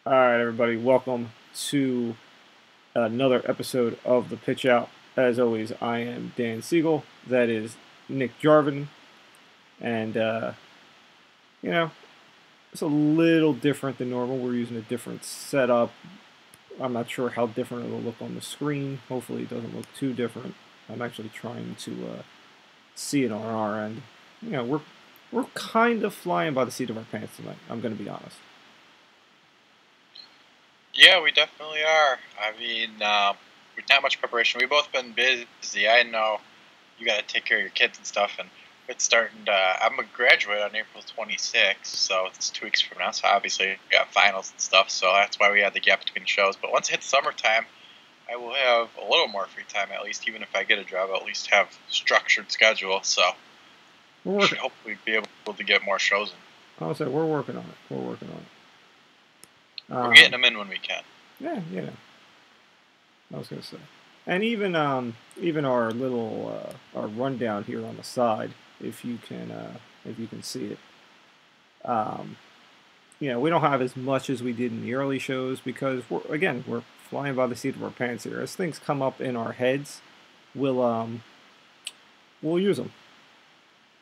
All right, everybody, welcome to another episode of the Pitch Out. As always, I am Dan Siegel. That is Nik Jarvinen, and you know it's a little different than normal. We're using a different setup. I'm not sure how different it'll look on the screen. Hopefully, it doesn't look too different. I'm actually trying to see it on our end. We're kind of flying by the seat of our pants tonight. I'm going to be honest. Yeah, we definitely are. I mean, with not much preparation. We've both been busy. I know you got to take care of your kids and stuff, and it's starting to. I'm going to graduate on April 26th, so it's 2 weeks from now. So obviously, we got finals and stuff, so that's why we had the gap between shows. But once it hits summertime, I will have a little more free time, at least. Even if I get a job, I'll at least have structured schedule. So we should hopefully be able to get more shows in. I'll say we're working on it. We're working on it. We're getting them in when we can. Yeah, I was gonna say, and even our little our rundown here on the side, if you can see it. We don't have as much as we did in the early shows because we're flying by the seat of our pants here. As things come up in our heads, we'll use them.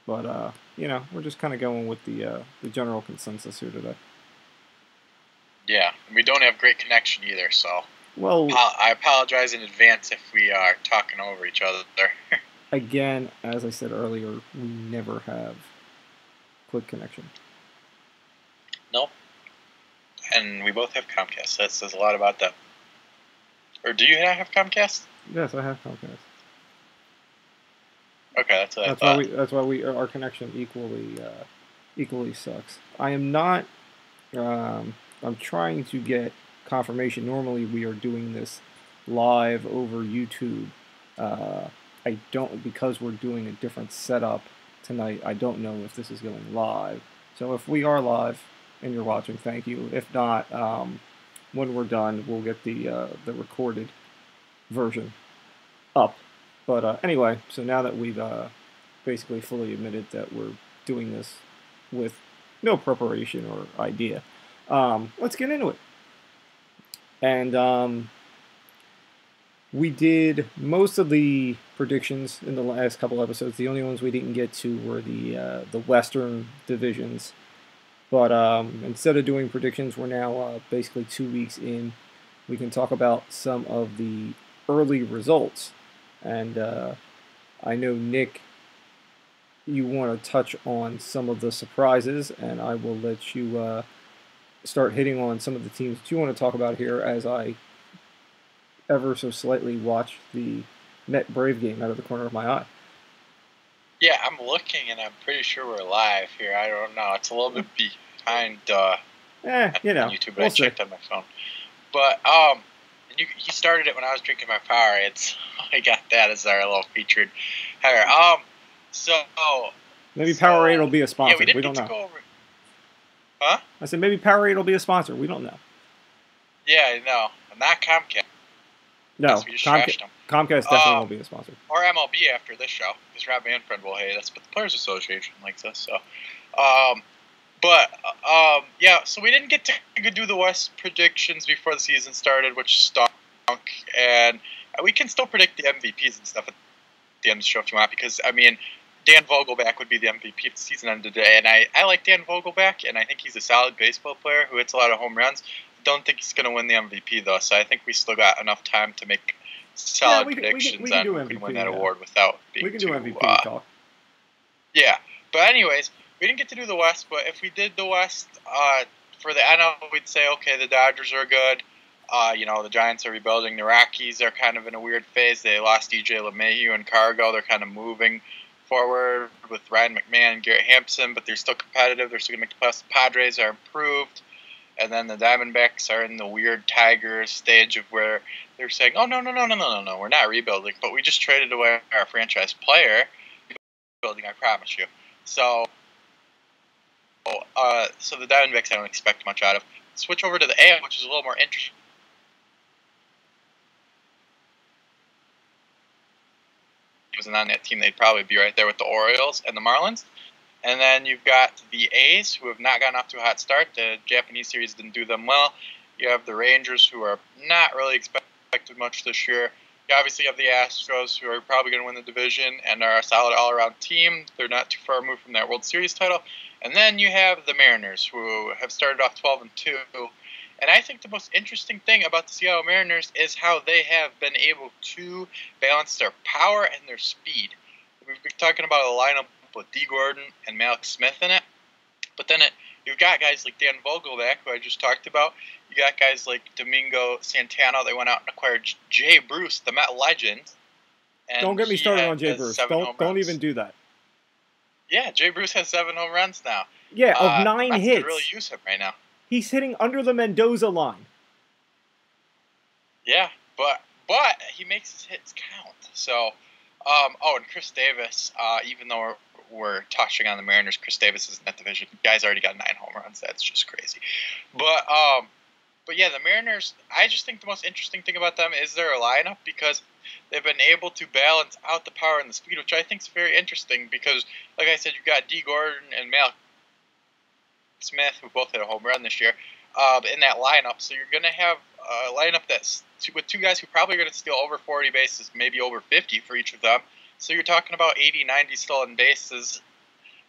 But we're just kind of going with the general consensus here today. Yeah, we don't have great connection either, so well, I apologize in advance if we are talking over each other. Again, as I said earlier, we never have quick connection. Nope. And we both have Comcast. That says a lot about them. Or do you not have Comcast? Yes, I have Comcast. Okay, that's what I thought. That's why our connection equally sucks. I am not. I'm trying to get confirmation. Normally, we are doing this live over YouTube. I don't, because we're doing a different setup tonight. I don't know if this is going live. So if we are live and you're watching, thank you. If not, when we're done, we'll get the recorded version up. But anyway, so now that we've basically fully admitted that we're doing this with no preparation or idea, let's get into it. And we did most of the predictions in the last couple episodes. The only ones we didn't get to were the Western divisions. But instead of doing predictions, we're now basically 2 weeks in. We can talk about some of the early results. And I know, Nick, you want to touch on some of the surprises, and I will let you start hitting on some of the teams that you want to talk about here as I ever so slightly watch the Met Brave game out of the corner of my eye. Yeah, I'm looking, and I'm pretty sure we're live here. I don't know. It's a little bit behind on YouTube, but I checked on my phone. But he started it when I was drinking my Powerades. I got that as our little featured header. Maybe Powerade will be a sponsor. Yeah, we don't know. Go over. Huh? I said maybe Powerade will be a sponsor. We don't know. Yeah, I know. Not Comcast. No, Comcast definitely won't be a sponsor. Or MLB after this show, because Rob Manfred will hate us, but the Players Association likes us. So, so we didn't get to do the West predictions before the season started, which stunk. And we can still predict the MVPs and stuff at the end of the show if you want, because I mean, Dan Vogelback would be the MVP if the season ended today, and I like Dan Vogelback, and I think he's a solid baseball player who hits a lot of home runs. Don't think he's going to win the MVP though, so I think we still got enough time to make solid predictions on who can win that award without being too. We can do MVP talk. Yeah, but anyways, we didn't get to do the West, but if we did the West for the NL, we'd say okay, the Dodgers are good. The Giants are rebuilding. The Rockies are kind of in a weird phase. They lost DJ LeMahieu and Cargo. They're kind of moving forward with Ryan McMahon and Garrett Hampson, but they're still competitive. They're still going to make the playoffs. The Padres are improved. And then the Diamondbacks are in the weird Tiger stage of where they're saying, oh, no, we're not rebuilding, but we just traded away our franchise player. Rebuilding, I promise you. So the Diamondbacks I don't expect much out of. Switch over to the AL, which is a little more interesting. Wasn't on that team, they'd probably be right there with the Orioles and the Marlins. And then you've got the A's, who have not gotten off to a hot start. The Japanese series didn't do them well. You have the Rangers, who are not really expected much this year. You obviously have the Astros, who are probably going to win the division and are a solid all-around team. They're not too far removed from that World Series title. And then you have the Mariners, who have started off 12-2. And I think the most interesting thing about the Seattle Mariners is how they have been able to balance their power and their speed. We've been talking about a lineup with D. Gordon and Mallex Smith in it. But then you've got guys like Dan Vogelbach, who I just talked about. You got guys like Domingo Santana. They went out and acquired Jay Bruce, the Met legend. And don't get me started on Jay Bruce. Don't even do that. Yeah, Jay Bruce has 7 home runs now. Yeah, of 9 the Mets hits. could really use him right now. He's hitting under the Mendoza line. Yeah, but he makes his hits count. So, and Chris Davis, even though we're touching on the Mariners, Chris Davis is in that division. The guy's already got 9 home runs. That's just crazy. But yeah, the Mariners, I just think the most interesting thing about them is their lineup, because they've been able to balance out the power and the speed, which I think is very interesting because, like I said, you've got D. Gordon and Mallex Smith, who both hit a home run this year, in that lineup. So you're going to have a lineup that's with 2 guys who probably are going to steal over 40 bases, maybe over 50 for each of them. So you're talking about 80, 90 stolen bases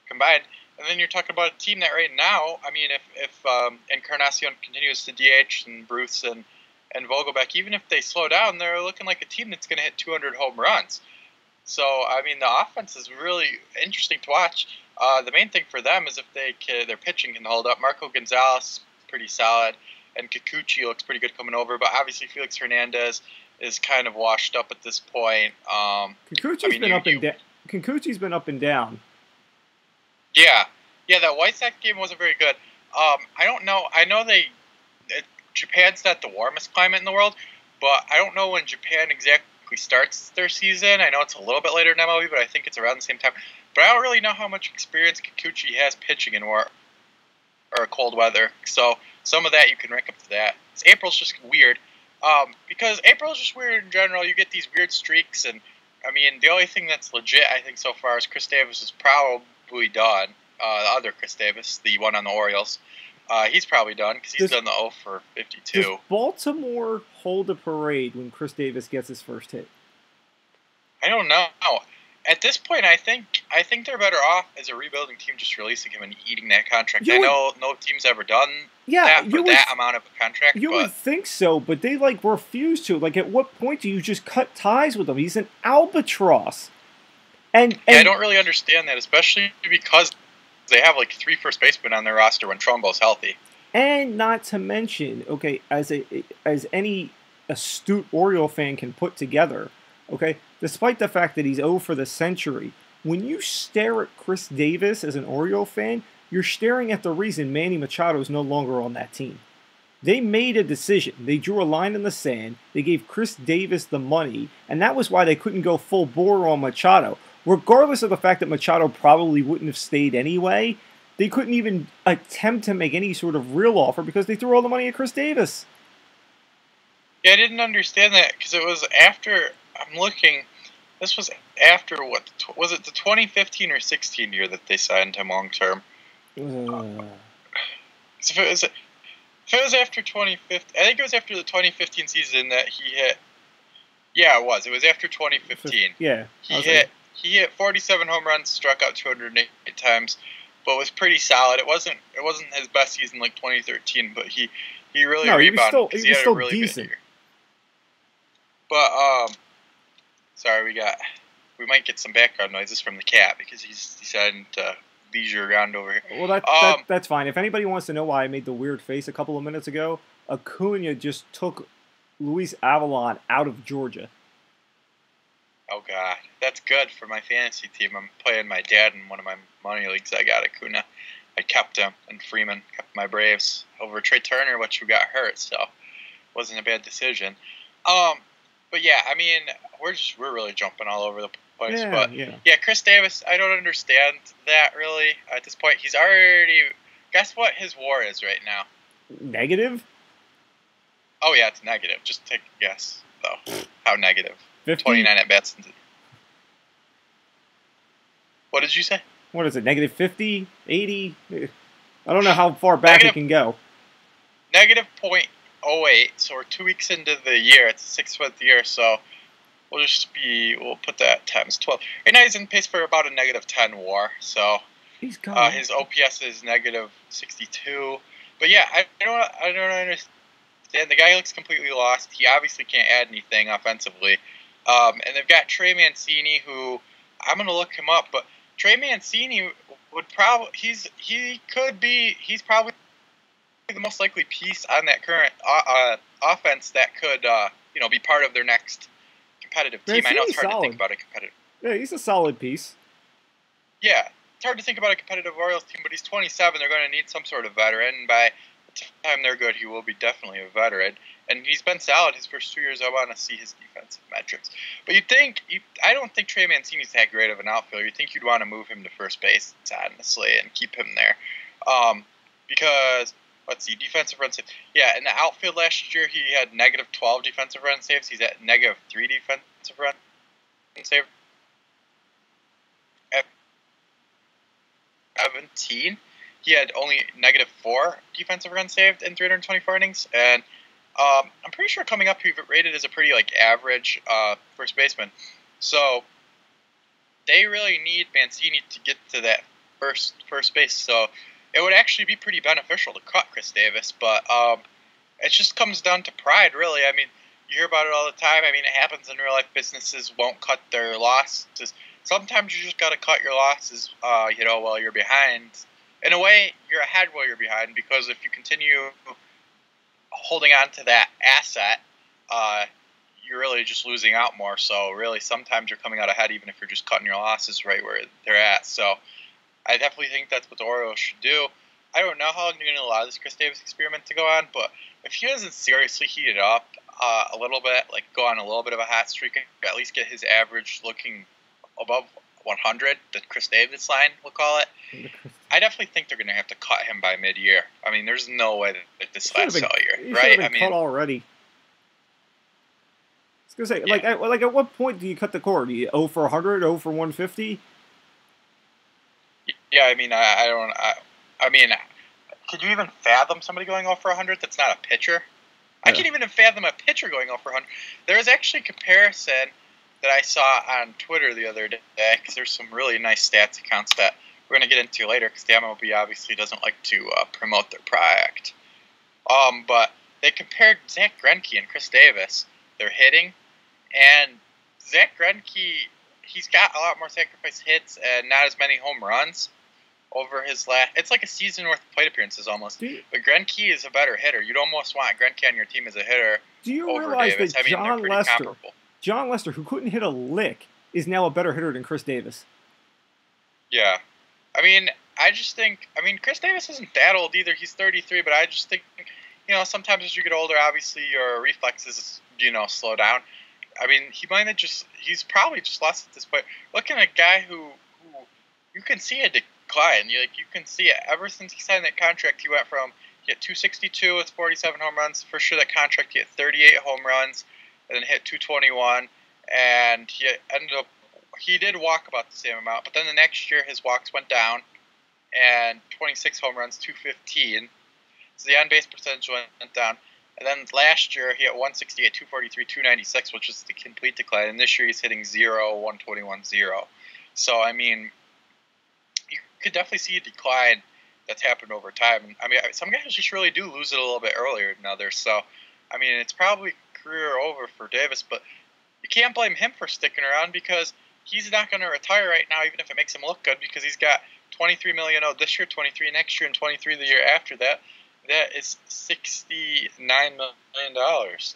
combined. And then you're talking about a team that right now, I mean, if Encarnacion continues to DH and Bruce and Vogelbach, even if they slow down, they're looking like a team that's going to hit 200 home runs. So, I mean, the offense is really interesting to watch. The main thing for them is if their pitching can hold up. Marco Gonzalez, pretty solid, and Kikuchi looks pretty good coming over. But obviously, Felix Hernandez is kind of washed up at this point. Kikuchi's been up and down. Yeah, that White Sox game wasn't very good. I don't know. I know Japan's not the warmest climate in the world, but I don't know when Japan exactly starts their season. I know it's a little bit later in MLB, but I think it's around the same time. But I don't really know how much experience Kikuchi has pitching in warm or cold weather. So some of that you can rank up to that. April's just weird. Because April's just weird in general. You get these weird streaks, and I mean, the only thing that's legit, I think, so far is Chris Davis is probably done. The other Chris Davis, the one on the Orioles, he's probably done because he's done the 0 for 52. Does Baltimore hold a parade when Chris Davis gets his first hit? I don't know. At this point, I think they're better off as a rebuilding team just releasing him and eating that contract. I know no team's ever done that for that amount of a contract. You would think so, but they refuse to. At what point do you just cut ties with him? He's an albatross. And I don't really understand that, especially because they have 3 first basemen on their roster when Trumbo's healthy. And not to mention, okay, as any astute Oriole fan can put together, okay, despite the fact that he's 0 for the century, when you stare at Chris Davis as an Oriole fan, you're staring at the reason Manny Machado is no longer on that team. They made a decision. They drew a line in the sand. They gave Chris Davis the money, and that was why they couldn't go full bore on Machado. Regardless of the fact that Machado probably wouldn't have stayed anyway, they couldn't even attempt to make any sort of real offer because they threw all the money at Chris Davis. Yeah, I didn't understand that because it was after, I'm looking, this was after what, was it the 2015 or 16 year that they signed him long term? So if it was after 2015, I think it was after the 2015 season that he hit. Yeah, it was. It was after 2015. Yeah. He hit 47 home runs, struck out 208 times, but was pretty solid. It wasn't his best season like 2013, but he really rebounded because he had a really good year. But sorry, we might get some background noises from the cat because he's deciding to leisure around over here. Well, that's fine. If anybody wants to know why I made the weird face a couple of minutes ago, Acuna just took Luis Avalon out of Georgia. Oh, God. That's good for my fantasy team. I'm playing my dad in one of my money leagues. I got Acuna. I kept him, and Freeman kept my Braves over Trey Turner, which got hurt, so it wasn't a bad decision. But, yeah, I mean, we're really jumping all over the place. Yeah, Chris Davis, I don't understand that, really. At this point, he's already... Guess what his WAR is right now? Negative? Oh, yeah, it's negative. Just take a guess, though. How negative? 50? 29 at bats. What did you say? What is it, negative 50, 80? I don't know how far back it can go. Negative point. '08, so we're 2 weeks into the year. It's the 6th year, so we'll put that times 12. Right now he's in pace for about a -10 WAR. So his OPS is -62. But yeah, I don't understand. The guy looks completely lost. He obviously can't add anything offensively. And they've got Trey Mancini, who I'm going to look him up, but Trey Mancini would probably he's probably the most likely piece on that current offense that could be part of their next competitive team. I know it's hard to think about a competitive. Yeah, he's a solid piece. Yeah, it's hard to think about a competitive Orioles team, but he's 27. They're going to need some sort of veteran. By the time they're good, he will be definitely a veteran. And he's been solid his first 2 years. I want to see his defensive metrics. But I don't think Trey Mancini's that great of an outfielder. You think you'd want to move him to first base, honestly, and keep him there. Because, let's see, defensive run saves. Yeah, in the outfield last year, he had -12 defensive run saves. He's at -3 defensive run saves. 17, he had only -4 defensive runs saved in 324 innings, and I'm pretty sure coming up he rated as a pretty average first baseman. So they really need Mancini to get to that first base. So it would actually be pretty beneficial to cut Chris Davis, but it just comes down to pride, really. I mean, you hear about it all the time. I mean, it happens in real life. Businesses won't cut their losses. Sometimes you just got to cut your losses, while you're behind. In a way, you're ahead while you're behind, because if you continue holding on to that asset, you're really just losing out more. So really, sometimes you're coming out ahead, even if you're just cutting your losses right where they're at. So I definitely think that's what the Orioles should do. I don't know how long you're going to allow this Chris Davis experiment to go on, but if he doesn't seriously heat it up a little bit, go on a little bit of a hot streak, at least get his average looking above 100, the Chris Davis line, we'll call it, I definitely think they're going to have to cut him by mid-year. I mean, there's no way that this lasts all year, right? I mean, cut already. I was going to say, yeah. At what point do you cut the cord? Do you 0 for 100, 0 for 150? Yeah, I mean, I mean, could you even fathom somebody going 0 for 100 that's not a pitcher? Yeah. I can't even fathom a pitcher going 0 for 100. There was actually a comparison that I saw on Twitter the other day, because there's some really nice stats accounts that we're going to get into later, because the MLB obviously doesn't like to promote their product. But they compared Zach Greinke and Chris Davis, their hitting, and Zach Greinke, he's got a lot more sacrifice hits and not as many home runs over his last. It's like a season worth of plate appearances almost. But Greinke is a better hitter. You'd almost want Greinke on your team as a hitter. Do you over realize Davis. that John Lester, who couldn't hit a lick, is now a better hitter than Chris Davis? Yeah. I mean, Chris Davis isn't that old either. He's 33, but I just think, sometimes as you get older, obviously your reflexes, slow down. I mean, he's probably just lost at this point. Looking at a guy who you can see a decline. You can see it. Ever since he signed that contract, he went from, he had 262 with 47 home runs. For sure, that contract, he had 38 home runs, and then hit 221, and he did walk about the same amount, but then the next year his walks went down, and 26 home runs, 215, so the on-base percentage went down, and then last year he had 168, 243, 296, which is the complete decline, and this year he's hitting 0, 121, 0. So, I mean, you could definitely see a decline that's happened over time. I mean, some guys just really do lose it a little bit earlier than others, so, I mean, it's probably career over for Davis, but you can't blame him for sticking around, because he's not going to retire right now, even if it makes him look good, because he's got $23 million this year, 23 next year, and 23 the year after that. That is $69 million.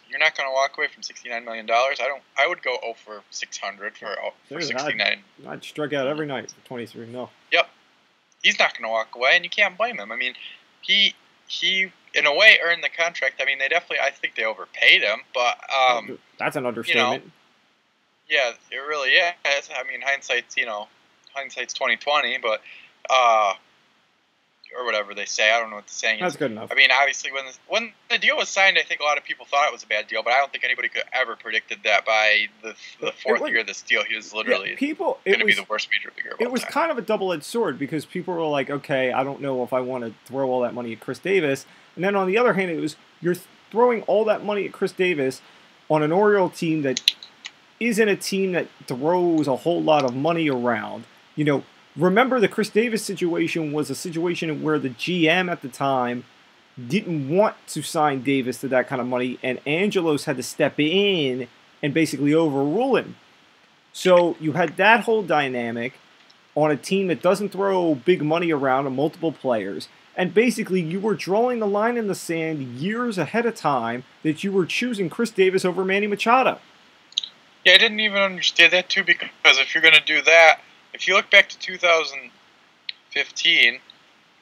You're not going to walk away from $69 million. I would go 0 for 600 for 69. I'd strike out every night for 23. No. Yep. He's not going to walk away, and you can't blame him. I mean, he in a way earned the contract. I mean, I think they overpaid him, but that's an understatement. Yeah, it really is. I mean, hindsight's 2020, but or whatever they say. I don't know what the saying is. That's good enough. I mean, obviously, when the deal was signed, I think a lot of people thought it was a bad deal, but I don't think anybody could ever predicted that by the fourth year of this deal, he was literally going to be the worst major leaguer of all time. It was kind of a double-edged sword, because people were like, okay, I don't know if I want to throw all that money at Chris Davis. And then on the other hand, it was, throwing all that money at Chris Davis on an Oriole team that isn't a team that throws a whole lot of money around. You know, remember the Chris Davis situation was a situation where the GM at the time didn't want to sign Davis to that kind of money, and Angelos had to step in and basically overrule him. So you had that whole dynamic on a team that doesn't throw big money around on multiple players. And basically, you were drawing the line in the sand years ahead of time that you were choosing Chris Davis over Manny Machado. Yeah, I didn't even understand that, too, because if you're going to do that, if you look back to 2015,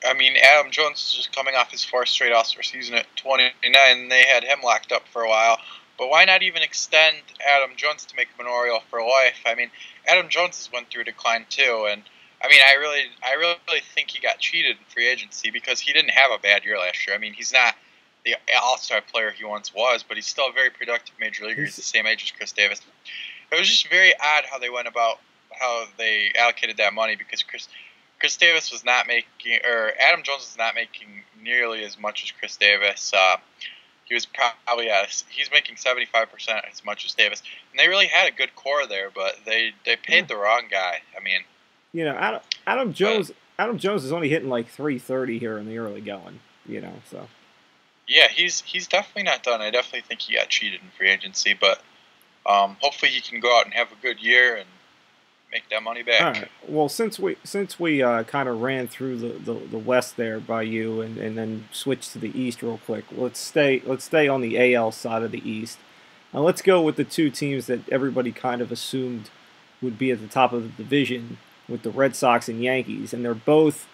I mean, Adam Jones is just coming off his fourth straight All-Star season at 29, and they had him locked up for a while. But why not even extend Adam Jones to make him an Oriole for life? I mean, Adam Jones has went through a decline, too, and I mean, I really think he got cheated in free agency because he didn't have a bad year last year. I mean, he's not the all-star player he once was, but he's still a very productive major leaguer. He's the same age as Chris Davis. It was just very odd how they went about how they allocated that money because Chris Davis was not making, or Adam Jones was not making nearly as much as Chris Davis. He was probably he's making 75% as much as Davis, and they really had a good core there, but they paid the wrong guy. I mean. You know, Adam Jones is only hitting like 330 here in the early going. You know, so. Yeah, he's definitely not done. I definitely think he got cheated in free agency, but hopefully he can go out and have a good year and make that money back. All right. Well, since we kind of ran through the West there by you and then switched to the East real quick, let's stay on the AL side of the East. Now let's go with the two teams that everybody kind of assumed would be at the top of the division, with the Red Sox and Yankees, and they're both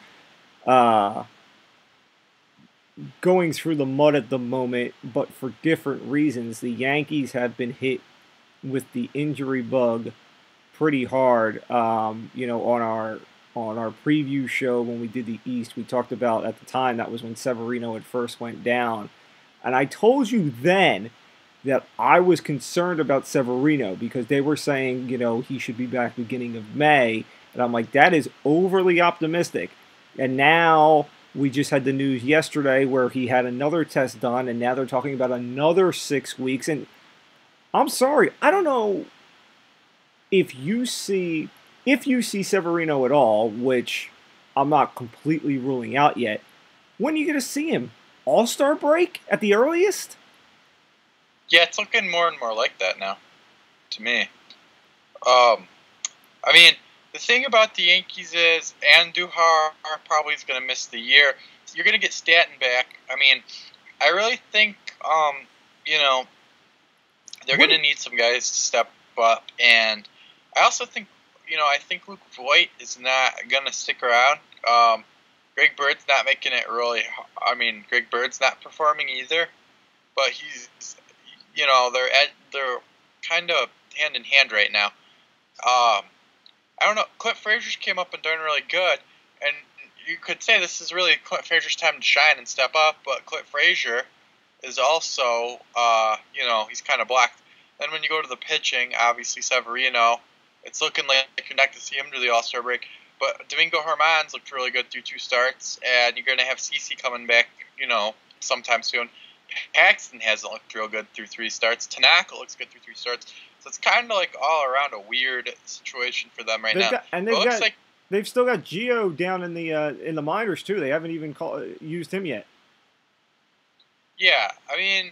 going through the mud at the moment, but for different reasons. The Yankees have been hit with the injury bug pretty hard. You know, on our preview show when we did the East, we talked about at the time that was when Severino had first went down, and I told you then that I was concerned about Severino because they were saying, you know, he should be back beginning of May. And I'm like, that is overly optimistic. And now we just had the news yesterday where he had another test done, and now they're talking about another 6 weeks. And I'm sorry, I don't know if you see Severino at all, which I'm not completely ruling out yet. When are you going to see him? All-Star break at the earliest? Yeah, it's looking more and more like that now, to me. I mean, the thing about the Yankees is Andujar probably is going to miss the year. You're going to get Stanton back. I mean, I really think, you know, they're going to need some guys to step up. And I also think, you know, I think Luke Voit is not going to stick around. Greg Bird's not making it really. I mean, Greg Bird's not performing either. But he's, you know, they're kind of hand in hand right now. I don't know. Clint Frazier's came up and done really good, and you could say this is really Clint Frazier's time to shine and step up. But Clint Frazier is also, you know, he's kind of blacked. Then when you go to the pitching, obviously Severino, it's looking like you're not going to see him do the All-Star break. But Domingo Germán's looked really good through 2 starts, and you're going to have CeCe coming back, you know, sometime soon. Paxton hasn't looked real good through 3 starts. Tanaka looks good through 3 starts. So it's kind of like all around a weird situation for them right now. They've still got Gio down in the minors too. They haven't even used him yet. Yeah, I mean,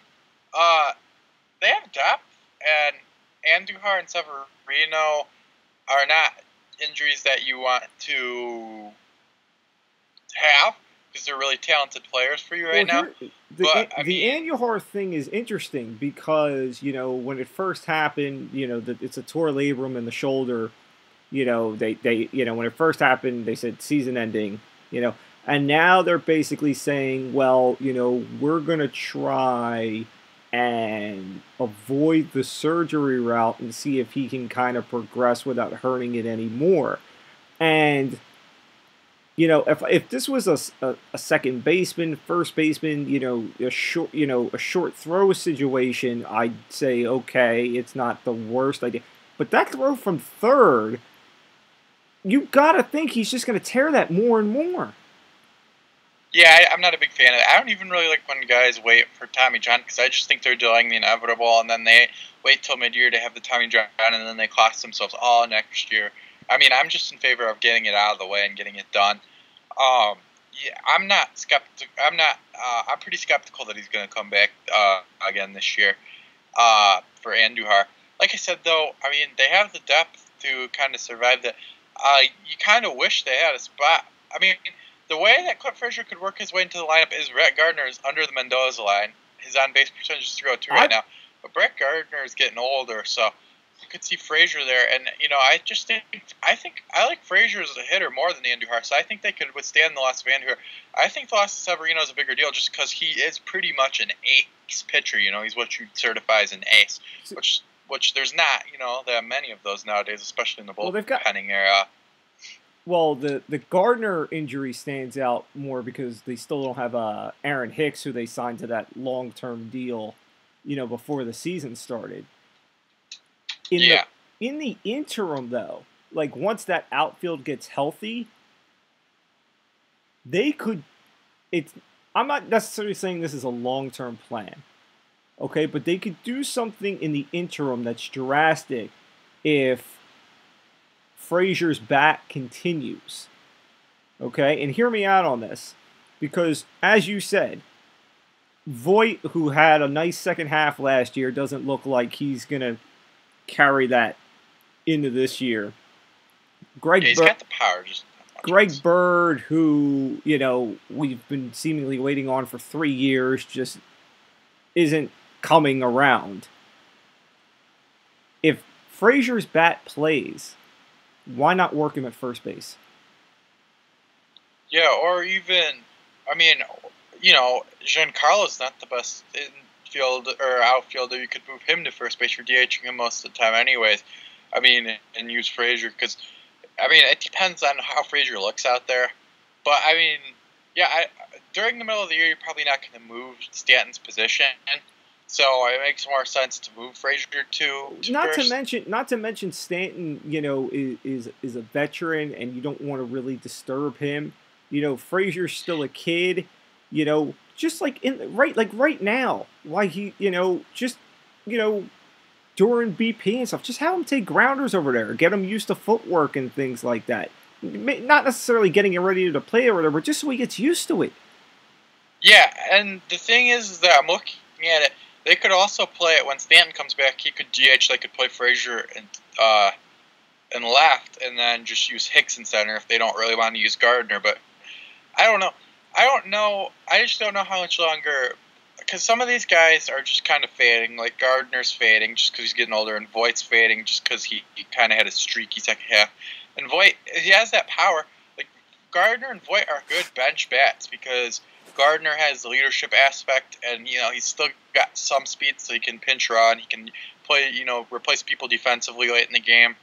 they have depth, and Andujar and Severino are not injuries that you want to have because they're really talented players for you right now. The Andujar thing is interesting because, you know, when it first happened, you know, it's a torn labrum in the shoulder. You know, they you know, when it first happened, they said season ending, you know, and now they're basically saying, well, you know, we're going to try and avoid the surgery route and see if he can kind of progress without hurting it anymore. And, you know, if this was a second baseman, first baseman, you know, a short throw situation, I'd say, okay, it's not the worst idea. But that throw from third, you got to think he's just going to tear that more and more. Yeah, I'm not a big fan of it. I don't even really like when guys wait for Tommy John because I just think they're delaying the inevitable, and then they wait till mid-year to have the Tommy John, and then they cost themselves all next year. I mean, I'm just in favor of getting it out of the way and getting it done. Yeah, I'm not skeptical. I'm pretty skeptical that he's going to come back again this year for Andujar. Like I said, though, I mean, they have the depth to kind of survive that. You kind of wish they had a spot. I mean, the way that Clint Frazier could work his way into the lineup is Brett Gardner is under the Mendoza line. His on-base percentage is 302 right now. But Brett Gardner is getting older, so you could see Frazier there. And, I think I like Frazier as a hitter more than Andujar, so I think they could withstand the loss of Andujar. I think the loss of Severino is a bigger deal just because he is pretty much an ace pitcher. He's what you certify as an ace, which there's not, that many of those nowadays, especially in the bullpenning era. Well, the Gardner injury stands out more because they still don't have Aaron Hicks, who they signed to that long-term deal, before the season started. In the interim, though, like once that outfield gets healthy, they could. I'm not necessarily saying this is a long-term plan, okay, but they could do something in the interim that's drastic if Frazier's bat continues. Okay, and hear me out on this, because as you said, Voit, who had a nice second half last year, doesn't look like he's gonna carry that into this year. He's got the power. Greg Bird, who we've been seemingly waiting on for 3 years, just isn't coming around. If Frazier's bat plays, why not work him at first base? Yeah, or even, Giancarlo's not the best infield or outfielder. You could move him to first base. You're DHing him most of the time anyways. And use Frazier because, it depends on how Frazier looks out there. But, during the middle of the year, you're probably not going to move Stanton's position. So it makes more sense to move Frazier to not first. to mention Stanton, is a veteran, and you don't want to really disturb him. Frazier's still a kid. Just like right now, why he, during BP and stuff, just have him take grounders over there, get him used to footwork and things like that. Not necessarily getting him ready to play or whatever, just so he gets used to it. Yeah, and the thing is that I'm looking at it. They could also play it when Stanton comes back. He could DH. They could play Frazier and left, and then just use Hicks in center if they don't really want to use Gardner. But I don't know. I just don't know how much longer. Because some of these guys are just kind of fading. Like Gardner's fading just because he's getting older, and Voigt's fading just because he kind of had a streaky second half. And Voit, he has that power. Like Gardner and Voit are good bench bats because Gardner has the leadership aspect, and he's still got some speed, so he can pinch run. He can play, replace people defensively late in the game.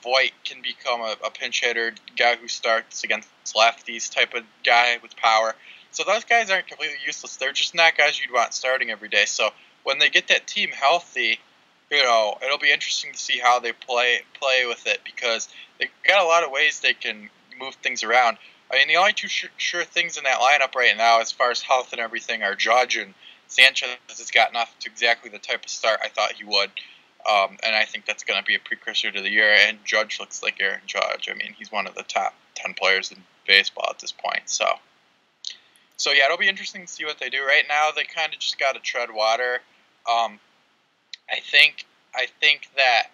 Voit can become a pinch hitter, guy who starts against lefties, type of guy with power. So those guys aren't completely useless. They're just not guys you'd want starting every day. So when they get that team healthy, it'll be interesting to see how they play with it because they've got a lot of ways they can move things around. The only two sure things in that lineup right now, as far as health and everything, are Judge, and Sanchez has gotten off to exactly the type of start I thought he would. And I think that's going to be a precursor to the year. And Judge looks like Aaron Judge. He's one of the top 10 players in baseball at this point. So yeah, it'll be interesting to see what they do. Right now, they kind of just got to tread water. I think that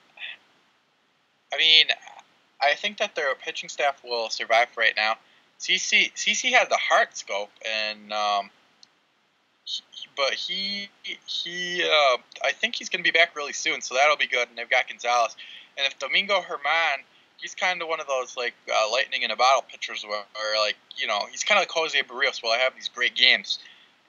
their pitching staff will survive right now. CC had the heart scope, and but he I think he's going to be back really soon, so that'll be good. And they've got Gonzalez, and if Domingo Germán, he's kind of one of those like lightning in a bottle pitchers, where he's kind of like Jose Barrios. Will I have these great games,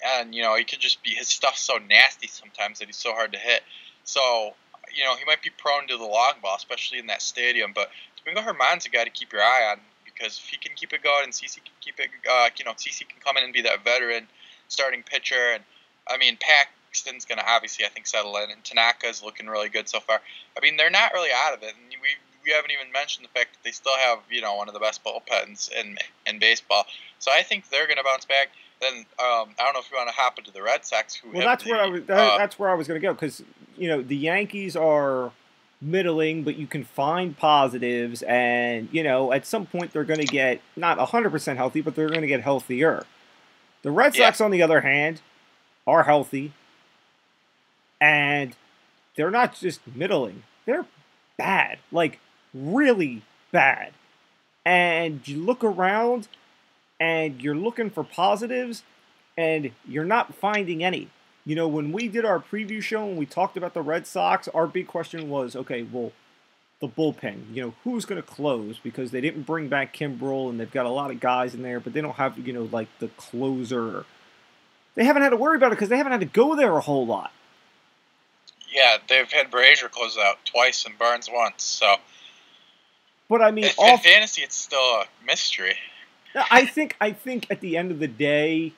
and he could just be, his stuff's so nasty sometimes that he's so hard to hit. So he might be prone to the long ball, especially in that stadium. But Domingo Germán's a guy to keep your eye on. Because if he can keep it going and CC can keep it, CC can come in and be that veteran starting pitcher. And, Paxton's going to obviously, I think, settle in. And Tanaka's looking really good so far. They're not really out of it. And we haven't even mentioned the fact that they still have one of the best bullpens in baseball. So I think they're going to bounce back. Then I don't know if you want to hop into the Red Sox, who that's where I was going to go, because the Yankees are middling, but you can find positives, and at some point they're going to get not 100% healthy, but they're going to get healthier. The Red Sox, on the other hand, are healthy, and they're not just middling; they're bad, like really bad. And you look around, and you're looking for positives, and you're not finding any. When we did our preview show and we talked about the Red Sox, our big question was, okay, well, the bullpen, who's going to close? Because they didn't bring back Kimbrel, and they've got a lot of guys in there, but they don't have, like the closer. They haven't had to worry about it because they haven't had to go there a whole lot. Yeah, they've had Brazier close out twice and Barnes once, so. But I mean, in fantasy, it's still a mystery. I think at the end of the day,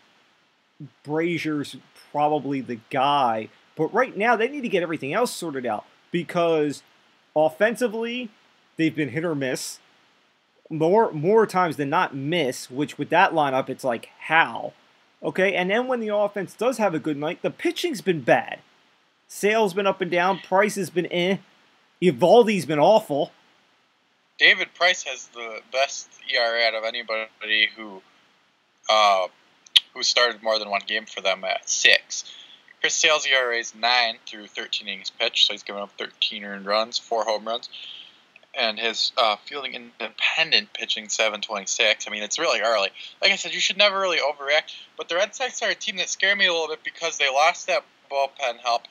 Brazier's probably the guy. But right now, they need to get everything else sorted out, because offensively, they've been hit or miss. More times than not miss, which with that lineup, it's like, how? Okay, and then when the offense does have a good night, the pitching's been bad. Sale's been up and down. Price has been Eovaldi's been awful. David Price has the best ERA out of anybody who started more than one game for them at 6. Chris Sale's ERA is 9 through 13 innings pitched, so he's given up 13 earned runs, 4 home runs, and his fielding independent pitching 726. I mean, it's really early. Like I said, you should never really overreact, but the Red Sox are a team that scare me a little bit because they lost that bullpen help.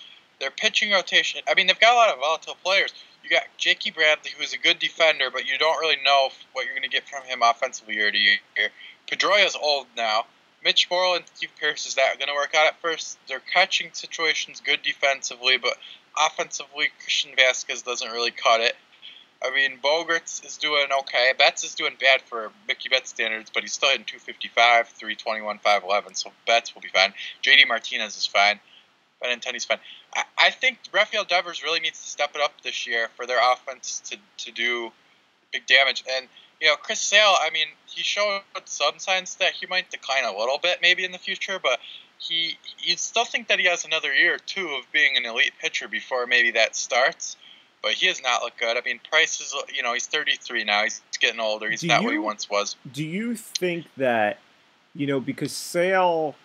Their pitching rotation, I mean, they've got a lot of volatile players. You got Jakey Bradley, who's a good defender, but you don't really know what you're going to get from him offensively year to year. Pedroia's old now. Mitch Morrill and Steve Pearce, is that going to work out at first? Their catching situation's good defensively, but offensively, Christian Vasquez doesn't really cut it. I mean, Bogarts is doing okay. Betts is doing bad for Mickey Betts standards, but he's still hitting 255, 321, 511, so Betts will be fine. JD Martinez is fine. Benintendi's fine. I think Rafael Devers really needs to step it up this year for their offense to do big damage. And, Chris Sale, I mean, he showed some signs that he might decline a little bit maybe in the future, but you still think that he has another year or two of being an elite pitcher before maybe that starts. But he has not looked good. I mean, Price is, he's 33 now. He's getting older. He's not what he once was. Do you think that, because Sale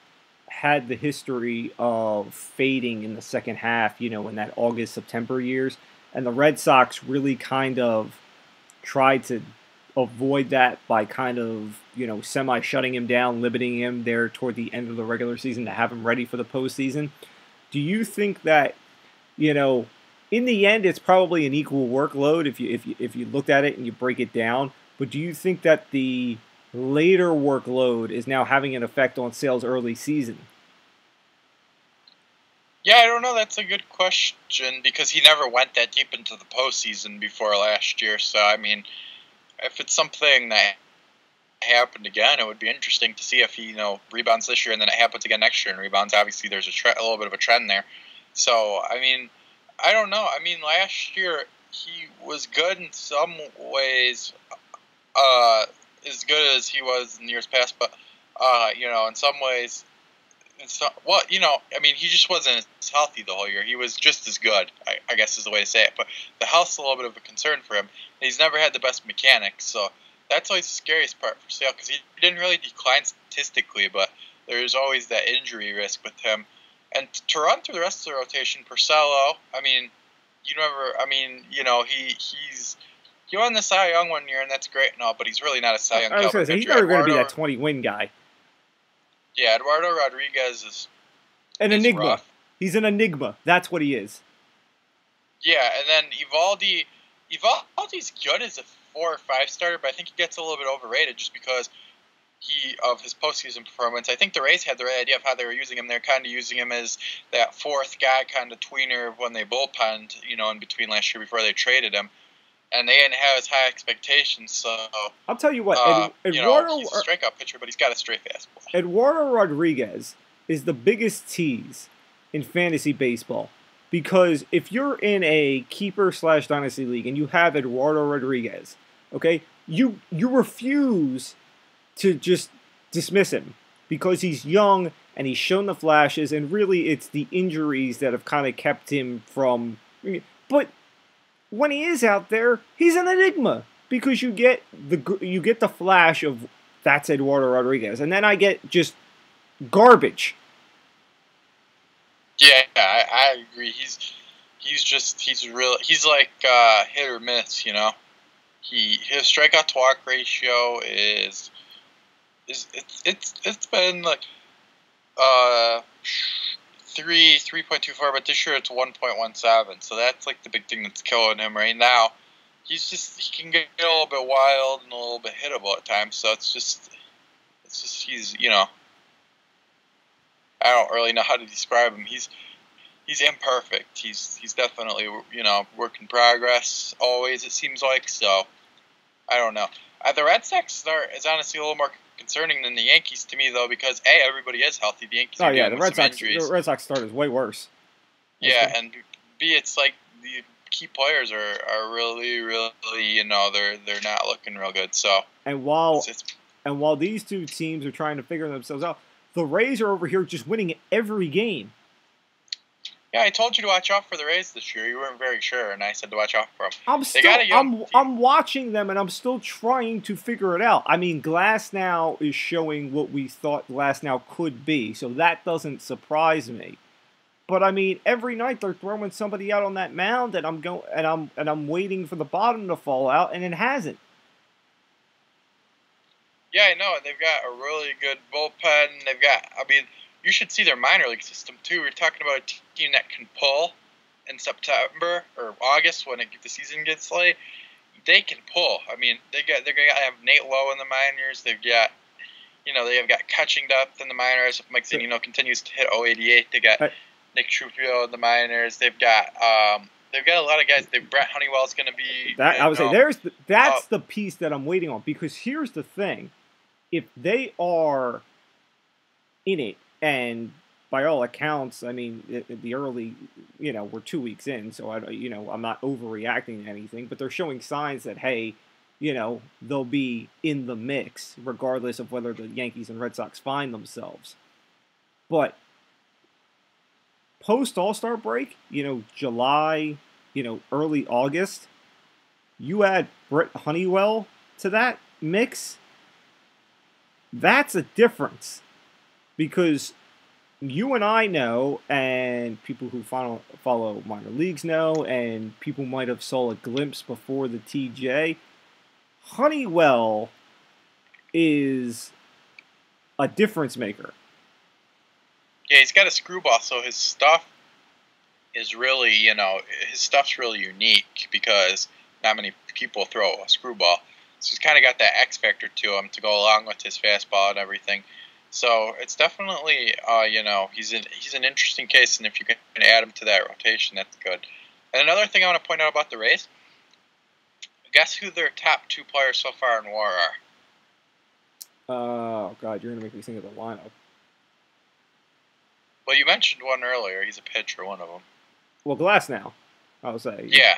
had the history of fading in the second half, in that August-September years, and the Red Sox really kind of tried to avoid that by kind of, semi-shutting him down, limiting him there toward the end of the regular season to have him ready for the postseason. Do you think that, in the end, it's probably an equal workload if you looked at it and you break it down, but do you think that the later workload is now having an effect on Sale's early season? Yeah, I don't know. That's a good question because he never went that deep into the postseason before last year. So, I mean, if it's something that happened again, it would be interesting to see if he, rebounds this year and then it happens again next year and rebounds. Obviously, there's a little bit of a trend there. So, I mean, I don't know. I mean, last year he was good in some ways, as good as he was in years past, but in some ways, I mean, he just wasn't as healthy the whole year. He was just as good, I guess is the way to say it. But the health's a little bit of a concern for him. He's never had the best mechanics, so that's always the scariest part for Sale because he didn't really decline statistically, but there's always that injury risk with him. And to run through the rest of the rotation, Porcello, I mean, he won the Cy Young one year, and that's great and all, but he's really not a Cy Young. I was going to say, he's never going to be that 20-win guy. Yeah, Eduardo Rodriguez is an enigma. Rough. He's an enigma. That's what he is. Yeah, and then Eovaldi's good as a 4 or 5 starter, but I think he gets a little bit overrated just because of his postseason performance. I think the Rays had the right idea of how they were using him. They're kind of using him as that 4th guy, kind of tweener when they bullpenned, in between last year before they traded him. And they didn't have as high expectations, so... I'll tell you what, Eduardo... he's a strikeout pitcher, but he's got a straight fastball. Eduardo Rodriguez is the biggest tease in fantasy baseball Because if you're in a keeper slash dynasty league and you have Eduardo Rodriguez, okay, you refuse to just dismiss him because he's young and he's shown the flashes, and really it's the injuries that have kind of kept him from. But when he is out there, he's an enigma because you get the flash of that's Eduardo Rodriguez, and then I get just garbage. Yeah, I agree. He's like hit or miss, you know. His strikeout to walk ratio is it's been like 3.24, but this year it's 1.17. So that's like the big thing that's killing him right now. He can get a little bit wild and a little bit hittable at times. So it's just he's, you know, I don't really know how to describe him. He's imperfect. He's definitely, you know, work in progress always, it seems like. So I don't know. The Red Sox start is honestly a little more concerning than the Yankees to me, though, because A, everybody is healthy. The Yankees are dealing with some injuries. The Red Sox start is way worse. Yeah, and B, it's like the key players are really, you know, they're not looking real good. So and while these two teams are trying to figure themselves out, the Rays are over here just winning every game. Yeah, I told you to watch out for the Rays this year. You weren't very sure, and I said to watch out for them. I'm watching them, and I'm still trying to figure it out. I mean, Glasnow is showing what we thought Glasnow could be, so that doesn't surprise me. But I mean, every night they're throwing somebody out on that mound, and I'm waiting for the bottom to fall out, and it hasn't. Yeah, I know. They've got a really good bullpen. You should see their minor league system, too. We're talking about a team that can pull in September or August when the season gets late. They can pull. I mean, they're going to have Nate Lowe in the minors. They've got catching depth in the minors. Mike Zunino continues to hit 088. They got Nick Trufio in the minors. They've got a lot of guys. Brett Honeywell's going to be. That's the piece that I'm waiting on, because here's the thing: if they are in it, and by all accounts, I mean the early, you know, we're 2 weeks in, so I'm not overreacting to anything, but they're showing signs that, hey, you know, they'll be in the mix regardless of whether the Yankees and Red Sox find themselves. But post All-Star break, you know, July, you know, early August, you add Brett Honeywell to that mix, that's a difference. Because you and I know, and people who follow minor leagues know, and people might have saw a glimpse before the TJ, Honeywell is a difference maker. Yeah, he's got a screwball, so his stuff is really, you know, his stuff's really unique because not many people throw a screwball. So he's kind of got that X factor to him to go along with his fastball and everything. So it's definitely, you know, he's an interesting case, and if you can add him to that rotation, that's good. And another thing I want to point out about the Rays, guess who their top two players so far in WAR are? Oh, God, you're going to make me think of the lineup. Well, you mentioned one earlier. He's a pitcher, one of them. Well, Glasnow, I would say. Yeah.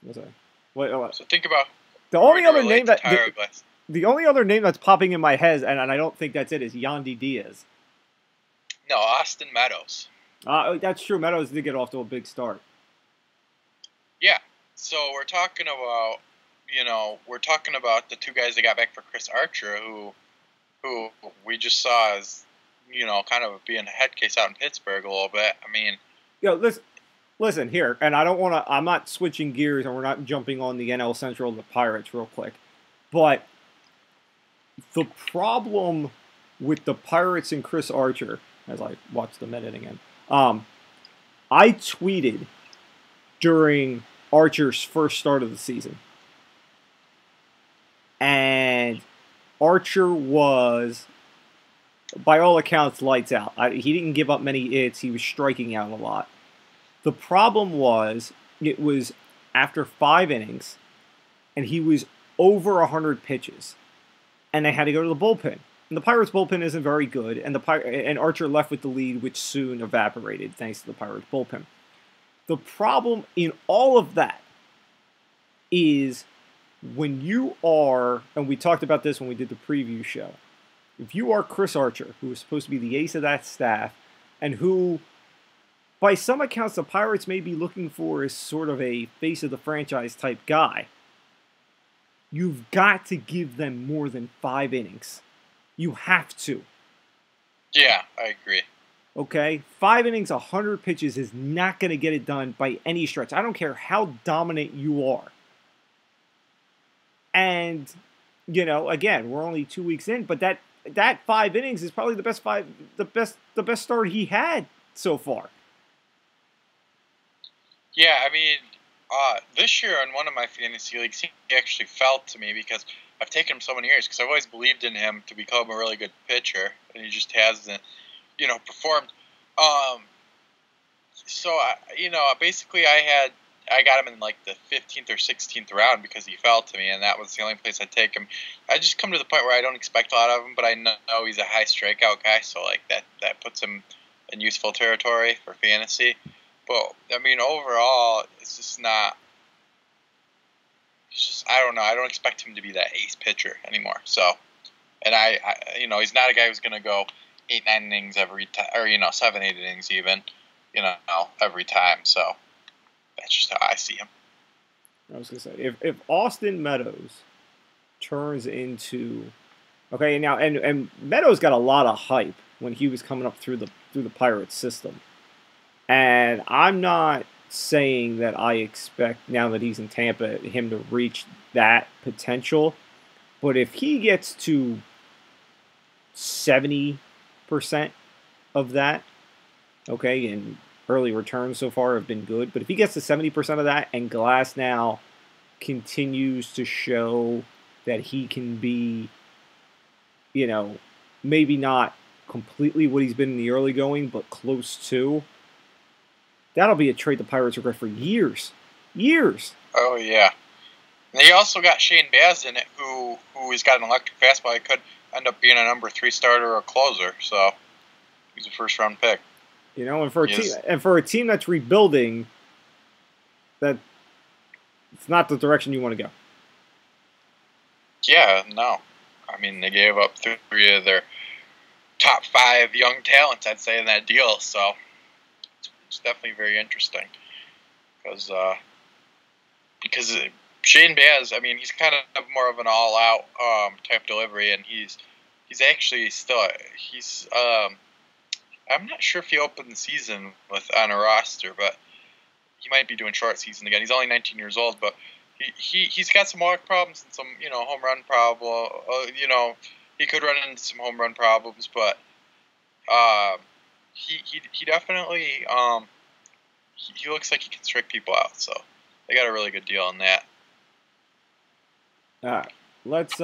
What's that? Wait. So think about the only other name that the only other name that's popping in my head, and I don't think that's it, is Yandy Diaz. No, Austin Meadows. That's true. Meadows did get off to a big start. Yeah. So we're talking about, you know, the two guys that got back for Chris Archer, who we just saw as, you know, kind of being a head case out in Pittsburgh a little bit. I mean, listen here, and I'm not switching gears, and we're not jumping on the NL Central of the Pirates real quick, but the problem with the Pirates and Chris Archer, as I watched the minute again, I tweeted during Archer's first start of the season, and Archer was, by all accounts, lights out. He didn't give up many hits. He was striking out a lot. The problem was, it was after 5 innings, and he was over 100 pitches, and they had to go to the bullpen. And the Pirates' bullpen isn't very good, and Archer left with the lead, which soon evaporated thanks to the Pirates' bullpen. The problem in all of that is when you are, and we talked about this when we did the preview show, if you are Chris Archer, who is supposed to be the ace of that staff, and who, by some accounts, the Pirates may be looking for as sort of a face of the franchise type guy, you've got to give them more than 5 innings. You have to. Yeah, I agree. Okay? 5 innings, 100 pitches is not going to get it done by any stretch. I don't care how dominant you are. And, you know, again, we're only 2 weeks in, but that 5 innings is probably the best start he had so far. Yeah, I mean, this year in one of my fantasy leagues, he actually fell to me because I've taken him so many years because I've always believed in him to become a really good pitcher, and he just hasn't, performed. So basically, I got him in like the 15th or 16th round because he fell to me, and that was the only place I'd take him. I just come to the point where I don't expect a lot of him, but I know he's a high strikeout guy, so like that puts him in useful territory for fantasy. But I mean, overall, it's just not. I don't know. I don't expect him to be that ace pitcher anymore. So, and he's not a guy who's going to go 8, 9 innings every time, or 7, 8 innings even, every time. So that's just how I see him. I was going to say, if Austin Meadows turns into, okay, now and Meadows got a lot of hype when he was coming up through the Pirates system, and I'm not saying that I expect, now that he's in Tampa, him to reach that potential. But if he gets to 70% of that, okay, and early returns so far have been good, but if he gets to 70% of that and Glass now continues to show that he can be, maybe not completely what he's been in the early going, but close to, that'll be a trade the Pirates regret for years. Years. Oh, yeah. And they also got Shane Baz in it, who has got an electric fastball. He could end up being a number 3 starter or a closer. So he's a first-round pick. And for a team that's rebuilding, that it's not the direction you want to go. Yeah, no. I mean, they gave up 3 of their top 5 young talents, I'd say, in that deal. So it's definitely very interesting because Shane Baz, I mean, he's kind of more of an all-out type delivery, and he's actually still I'm not sure if he opened the season on a roster, but he might be doing short season again. He's only 19 years old, but he's got some walk problems and some home run problem. He could run into some home run problems, but he definitely he looks like he can strike people out. So they got a really good deal on that. All right, let's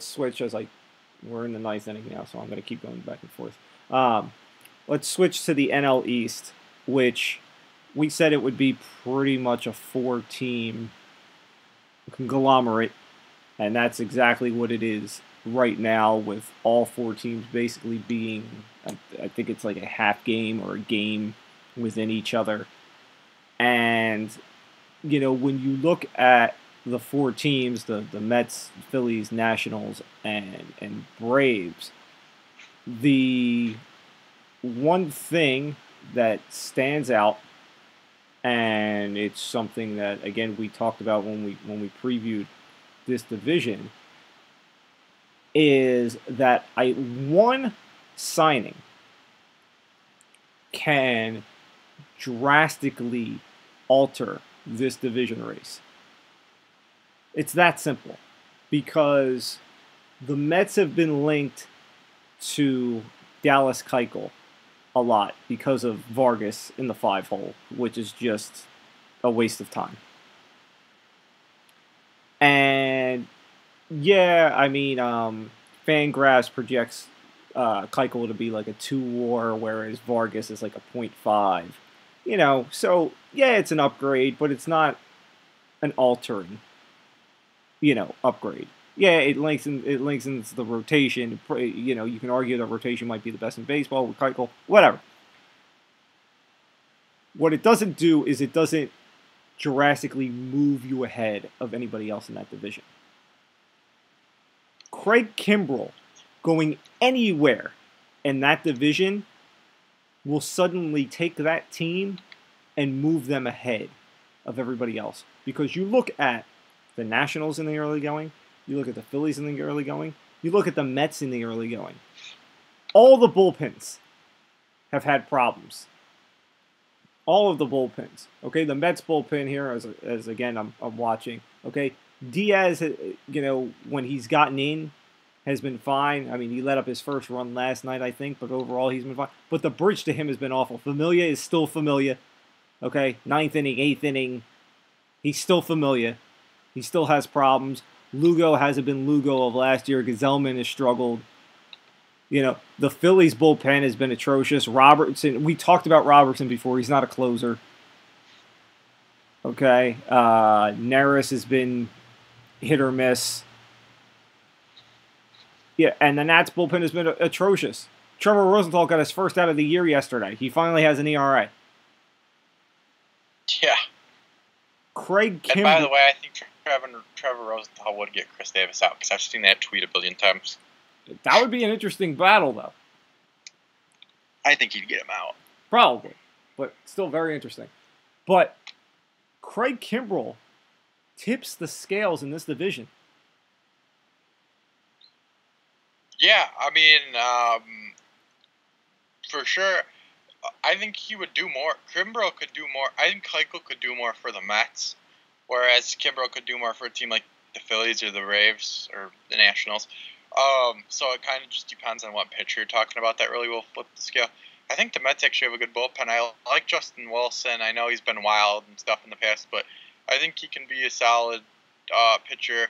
switch as we're in the 9th inning now, so I'm going to keep going back and forth. Let's switch to the NL East, which we said it would be pretty much a 4-team conglomerate, and that's exactly what it is right now, with all 4 teams basically being, I think it's like a half game or a game within each other. And, when you look at the 4 teams, the Mets, Phillies, Nationals, and Braves, the one thing that stands out, and it's something that, again, we talked about when we previewed this division, is that one signing can drastically alter this division race. It's that simple, because the Mets have been linked to Dallas Keuchel a lot because of Vargas in the 5-hole, which is just a waste of time. And yeah, I mean, Fangraphs projects Keuchel to be like a 2 WAR, whereas Vargas is like a 0.5. So yeah, it's an upgrade, but it's not an altering, upgrade. Yeah, it lengthens the rotation. You can argue the rotation might be the best in baseball with Keuchel, whatever. What it doesn't do is it doesn't drastically move you ahead of anybody else in that division. Craig Kimbrell going anywhere in that division will suddenly take that team and move them ahead of everybody else. Because you look at the Nationals in the early going, you look at the Phillies in the early going, you look at the Mets in the early going. All the bullpens have had problems. All of the bullpens. Okay, the Mets bullpen here, as again, I'm watching. Okay, Diaz, when he's gotten in, has been fine. I mean, he let up his first run last night, I think, but overall he's been fine. But the bridge to him has been awful. Familia is still Familia. Okay, 9th inning, 8th inning, he's still Familia. He still has problems. Lugo hasn't been Lugo of last year. Gazelman has struggled. The Phillies bullpen has been atrocious. Robertson, we talked about Robertson before. He's not a closer. Okay. Neris has been hit or miss. Yeah, and the Nats bullpen has been atrocious. Trevor Rosenthal got his first out of the year yesterday. He finally has an ERA. Yeah. Craig Kimbrell. And by the way, I think Trevor Rosenthal would get Chris Davis out because I've seen that tweet a billion times. That would be an interesting battle, though. I think he'd get him out. Probably, but still very interesting. But Craig Kimbrell tips the scales in this division. Yeah, I mean, for sure. I think he would do more. Kimbrell could do more. I think Keuchel could do more for the Mets, whereas Kimbrell could do more for a team like the Phillies or the Braves or the Nationals. So it kind of just depends on what pitcher you're talking about. That really will flip the scale. I think the Mets actually have a good bullpen. I like Justin Wilson. I know he's been wild and stuff in the past, but I think he can be a solid pitcher.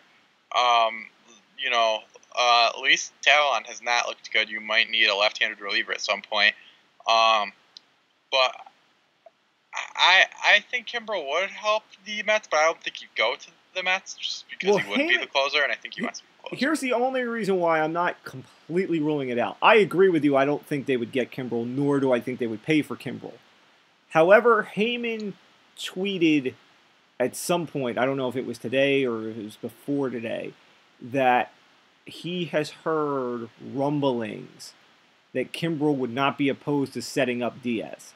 At least Talon has not looked good. You might need a left-handed reliever at some point. But I think Kimbrell would help the Mets, but I don't think he'd go to the Mets just because he wouldn't be the closer, and I think he wants to be the closer. Here's the only reason why I'm not completely ruling it out. I agree with you. I don't think they would get Kimbrell, nor do I think they would pay for Kimbrell. However, Heyman tweeted at some point, I don't know if it was today or it was before today, that he has heard rumblings that Kimbrell would not be opposed to setting up Diaz.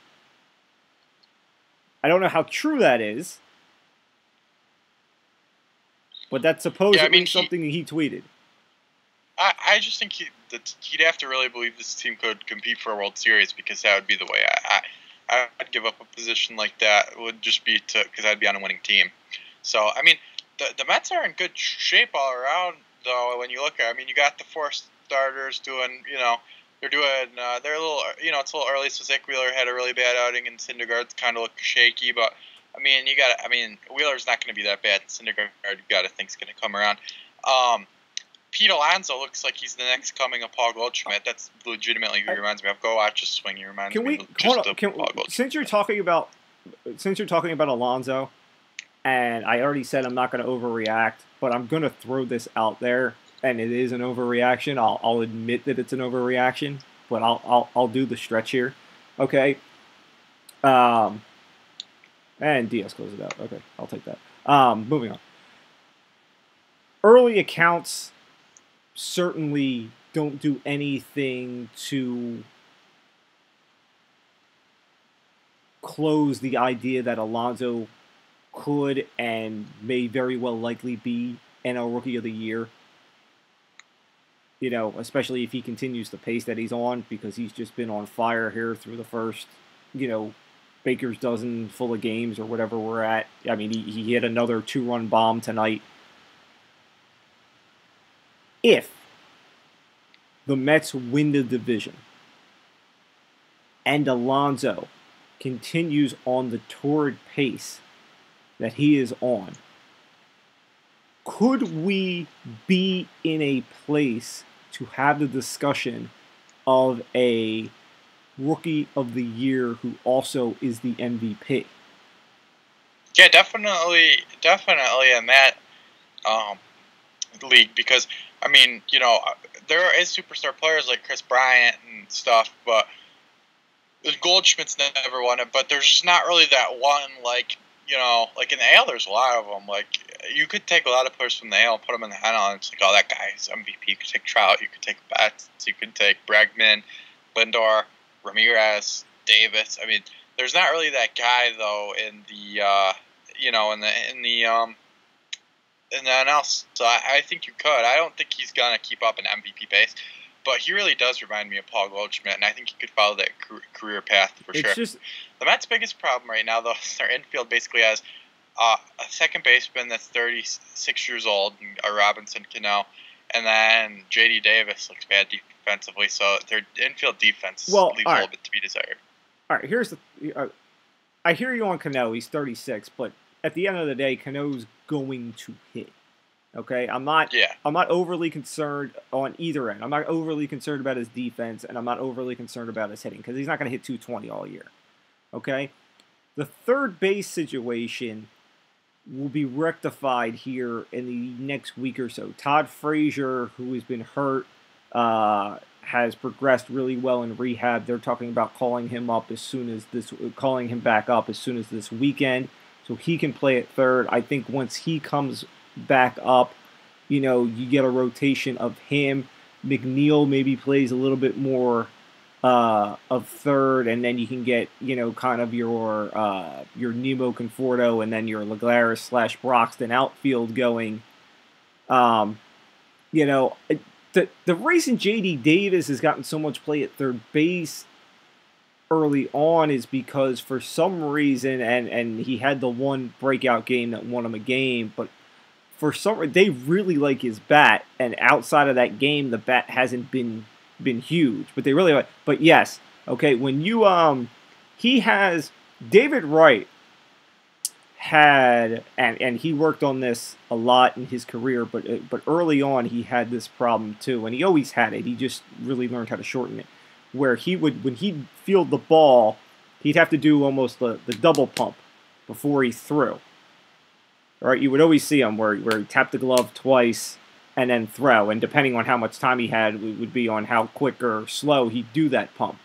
I don't know how true that is, but that's supposedly something he tweeted. I just think he'd have to really believe this team could compete for a World Series, because that would be the way I'd give up a position like that. It would just be because I'd be on a winning team. So, I mean, the Mets are in good shape all around, though, when you look at it. I mean, you got the four starters doing, they're a little, it's a little early, so Zach Wheeler had a really bad outing, and Syndergaard's kind of look shaky, but, Wheeler's not going to be that bad. Syndergaard, you got to think, is going to come around. Pete Alonso looks like he's the next coming of Paul Goldschmidt. That's legitimately who he reminds me of. Go watch his swing. He reminds me of Paul Goldschmidt. Since you're talking about Alonso, and I already said I'm not going to overreact, but I'm going to throw this out there, and it is an overreaction. I'll admit that it's an overreaction, but I'll do the stretch here. Okay. And Diaz closes it out. Okay, I'll take that. Moving on. Early accounts certainly don't do anything to close the idea that Alonso could and may very well likely be NL Rookie of the Year. Especially if he continues the pace that he's on, because he's just been on fire here through the first, Baker's dozen full of games or whatever we're at. I mean, he hit another 2-run bomb tonight. If the Mets win the division and Alonso continues on the torrid pace that he is on, could we be in a place to have the discussion of a Rookie of the Year who also is the MVP? Yeah, definitely in that league, because there is superstar players like Chris Bryant and stuff, but Goldschmidt's never won it, but there's just not really that one, like, like in the AL, there's a lot of them. Like, you could take a lot of players from the AL, put them in the NL, and it's like, oh, that guy's MVP. You could take Trout, you could take Betts, you could take Bregman, Lindor, Ramirez, Davis. I mean, there's not really that guy though in the in the NL. So I think you could. I don't think he's gonna keep up an MVP pace. But he really does remind me of Paul Goldschmidt, and I think he could follow that career path for sure. The Mets' biggest problem right now, though, is their infield basically has a second baseman that's 36 years old, Robinson Cano, and then J.D. Davis looks bad defensively, so their infield defense leaves a little bit to be desired. All right, here's the. I hear you on Cano. He's 36, but at the end of the day, Cano's going to hit. Okay, I'm not overly concerned on either end. I'm not overly concerned about his defense, and I'm not overly concerned about his hitting because he's not going to hit 220 all year. Okay, the third base situation will be rectified here in the next week or so. Todd Frazier, who has been hurt, has progressed really well in rehab. They're talking about calling him back up as soon as this weekend, so he can play at third. I think once he comes back up, you get a rotation of him. McNeil maybe plays a little bit more of third, and then you can get kind of your Nemo Conforto and then your Lagares/Broxton outfield going. The reason J.D. Davis has gotten so much play at third base early on is because for some reason, and he had the one breakout game that won him a game, but for some reason they really like his bat, and outside of that game, the bat hasn't been huge, but they really like. But yes, okay, when you he has David Wright had, and he worked on this a lot in his career, but early on he had this problem too, and he always had it. He just really learned how to shorten it, where when he'd field the ball, he'd have to do almost the double pump before he threw. All right, you would always see him where he tapped the glove twice and then throw, and depending on how much time he had, it would be on how quick or slow he'd do that pump.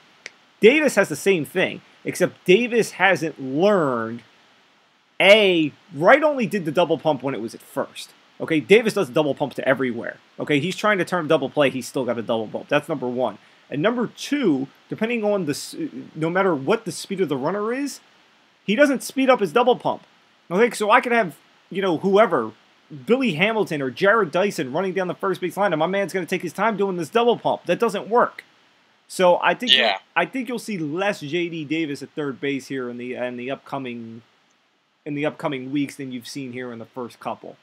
Davis has the same thing, except Davis hasn't learned. Wright only did the double pump when it was at first. Okay, Davis does double pump to everywhere. Okay, he's trying to turn double play, he's still got a double pump. That's number one. And number two, depending on no matter what the speed of the runner is, he doesn't speed up his double pump. Okay, so I could have, whoever, Billy Hamilton or Jared Dyson running down the first base line, and my man's going to take his time doing this double pump. That doesn't work. So I think you'll see less J.D. Davis at third base here in the upcoming weeks than you've seen here in the first couple.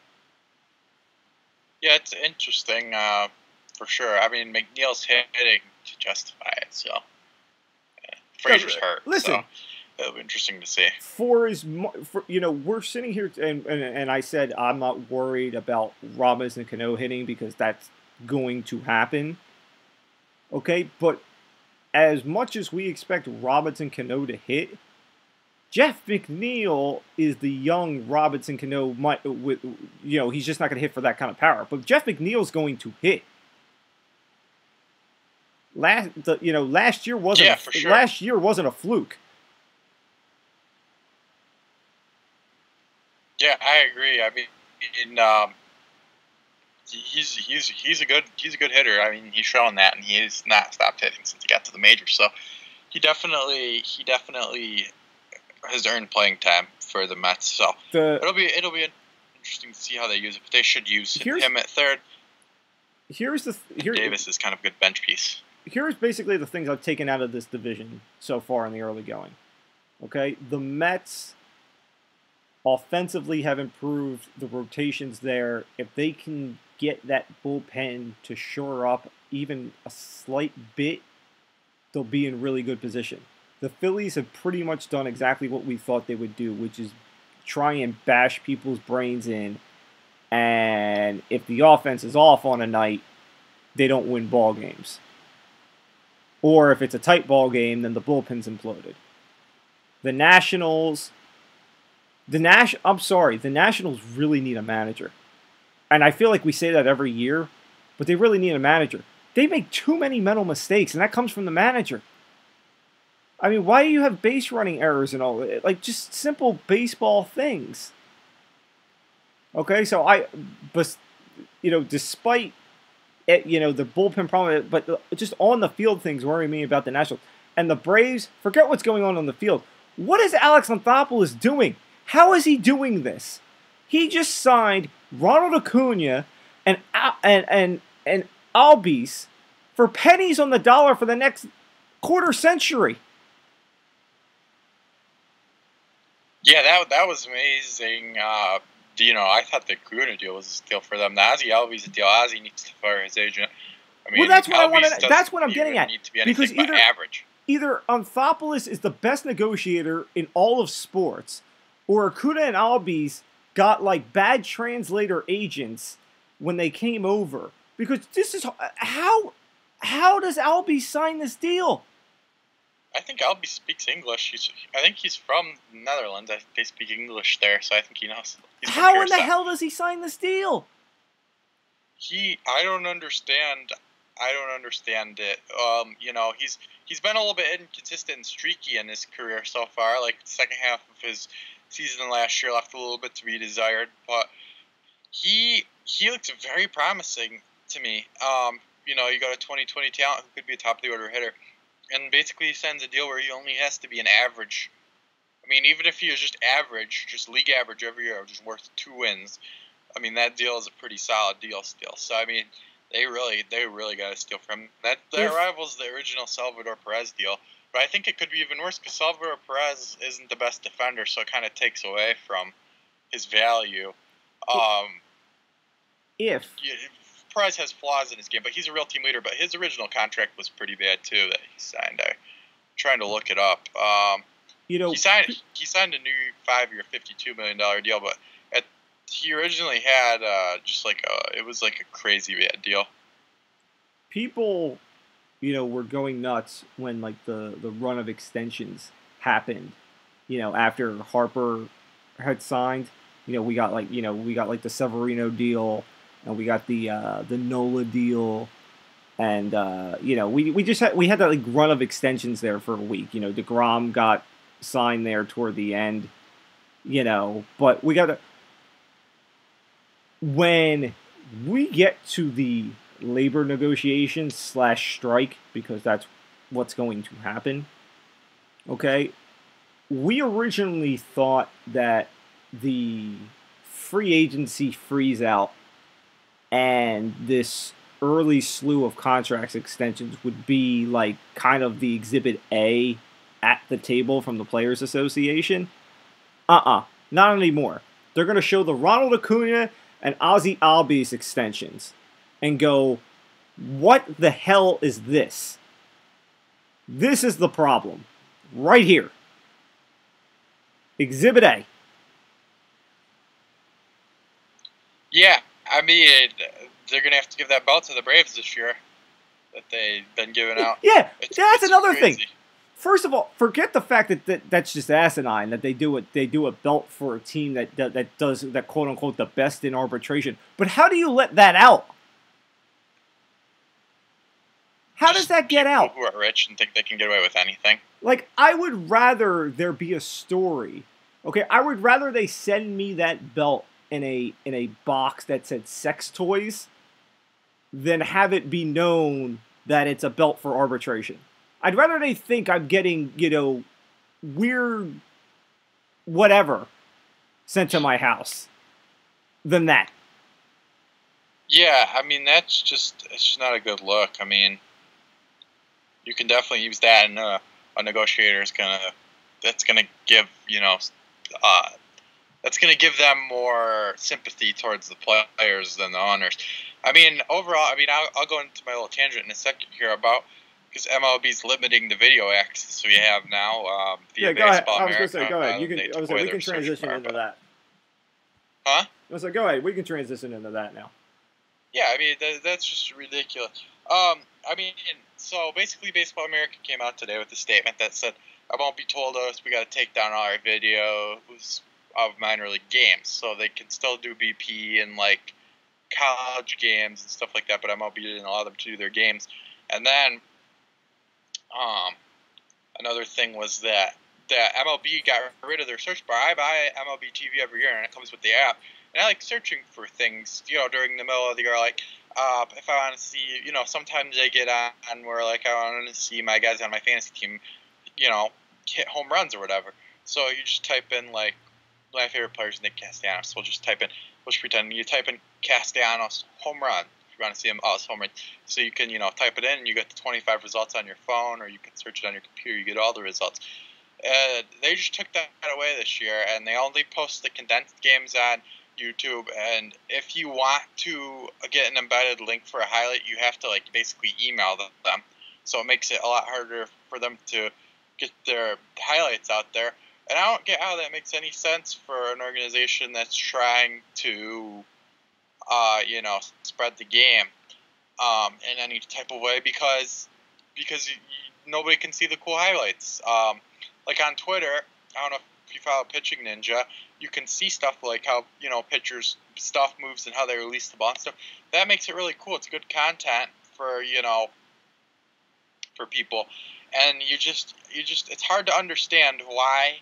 Yeah, it's interesting for sure. I mean, McNeil's hitting to justify it, so Frazier's hurt. Listen. So it'll be interesting to see. We're sitting here, and I said I'm not worried about Robinson and Cano hitting because that's going to happen. Okay, but as much as we expect Robinson Cano to hit, Jeff McNeil is the young Robinson Cano. He's just not going to hit for that kind of power. But Jeff McNeil's going to hit. Last year wasn't. For sure. Last year wasn't a fluke. Yeah, I agree. I mean, he's a good hitter. I mean, he's shown that, and he's not stopped hitting since he got to the majors. So he definitely has earned playing time for the Mets. So it'll be interesting to see how they use it. But they should use him at third. Davis is kind of a good bench piece. Here's basically the things I've taken out of this division so far in the early going. Okay, the Mets offensively have improved the rotations there. If they can get that bullpen to shore up even a slight bit, they'll be in really good position. The Phillies have pretty much done exactly what we thought they would do, which is try and bash people's brains in. And if the offense is off on a night, they don't win ball games. Or if it's a tight ball game, then the bullpen's imploded. The Nationals really need a manager. And I feel like we say that every year, but they really need a manager. They make too many mental mistakes, and that comes from the manager. I mean, why do you have base running errors and all? Like, just simple baseball things. Okay, so but despite the bullpen problem, but just on the field things worry me about the Nationals and the Braves. Forget what's going on the field. What is Alex Anthopoulos doing? How is he doing this? He just signed Ronald Acuna and Albies for pennies on the dollar for the next quarter century. Yeah, that was amazing. I thought the Acuna deal was a steal for them. The Ozzie Albies deal. Ozzie needs to fire his agent. I mean, well, that's what I want to. That's what I'm getting at. Need to be anything but average. Either Anthopoulos is the best negotiator in all of sports, or Acuna and Albies got like bad translator agents when they came over. Because this is how does Albies sign this deal? I think Albies speaks English. I think he's from the Netherlands. I think they speak English there, so I think he knows. How in the hell does he sign this deal? I don't understand. I don't understand it. He's been a little bit inconsistent and streaky in his career so far. Like the second half of his season last year left a little bit to be desired, but he looks very promising to me. You got a 2020 talent who could be a top of the order hitter, and basically he signs a deal where he only has to be an average. I mean, even if he was just average, just league average every year, just worth 2 wins. I mean, that deal is a pretty solid deal still. So I mean, they really got a steal from that. That rivals the original Salvador Perez deal, but I think it could be even worse because Salvador Perez isn't the best defender, so it kind of takes away from his value. Perez has flaws in his game, but he's a real team leader. But his original contract was pretty bad too that he signed. I'm trying to look it up. He signed a new 5-year, $52 million deal, but he originally had it was like a crazy bad deal. People, were going nuts when like the run of extensions happened. After Harper had signed, we got like the Severino deal, and we got the Nola deal, and we had that like run of extensions there for a week. DeGrom got signed there toward the end. But we got to. When we get to the labor negotiations / strike, because that's what's going to happen, okay, we originally thought that the free agency freeze out and this early slew of contracts extensions would be like kind of the exhibit A at the table from the Players Association. Not anymore. They're going to show the Ronald Acuna and Ozzie Albies extensions and go, what the hell is this? This is the problem. Right here. Exhibit A. Yeah, I mean, they're going to have to give that belt to the Braves this year that they've been giving out. Yeah, that's another thing. First of all, forget the fact that that's just asinine that they do a belt for a team that does that quote unquote the best in arbitration. But how do you let that out? How does that get out? Who are rich and think they can get away with anything. Like, I would rather there be a story. Okay, I would rather they send me that belt in a box that said sex toys than have it be known that it's a belt for arbitration. I'd rather they think I'm getting, weird whatever sent to my house than that. Yeah, I mean, it's just not a good look. I mean, you can definitely use that, and a negotiator is that's gonna give, that's gonna give them more sympathy towards the players than the owners. I mean, overall, I'll go into my little tangent in a second here about. Because MLB's limiting the video access we have now. Yeah, go ahead. I was going to say, go ahead. We can transition into that. Huh? I was like, go ahead. We can transition into that now. Yeah, I mean, that's just ridiculous. So basically, Baseball America came out today with a statement that said, "I won't be told us we got to take down all our videos of minor league games, so they can still do BP and like college games and stuff like that, but MLB didn't allow them to do their games." And then another thing was that MLB got rid of their search bar. I buy MLB TV every year, and it comes with the app. And I like searching for things, during the middle of the year, like if I want to see, sometimes I get on where like I want to see my guys on my fantasy team, hit home runs or whatever. So you just type in like my favorite player is Nick Castellanos. So we'll just type in, let's pretend you type in Castellanos home run. If you want to see him, it's home run. So you can, type it in and you get the 25 results on your phone, or you can search it on your computer. You get all the results. They just took that away this year, and they only post the condensed games on YouTube. And if you want to get an embedded link for a highlight, you have to basically email them. So it makes it a lot harder for them to get their highlights out there. And I don't get how that makes any sense for an organization that's trying to, spread the game in any type of way, because nobody can see the cool highlights. Like on Twitter, I don't know if you follow Pitching Ninja, you can see stuff like how, pitchers stuff moves and how they release the ball and stuff. That makes it really cool. It's good content for, for people. And you just it's hard to understand why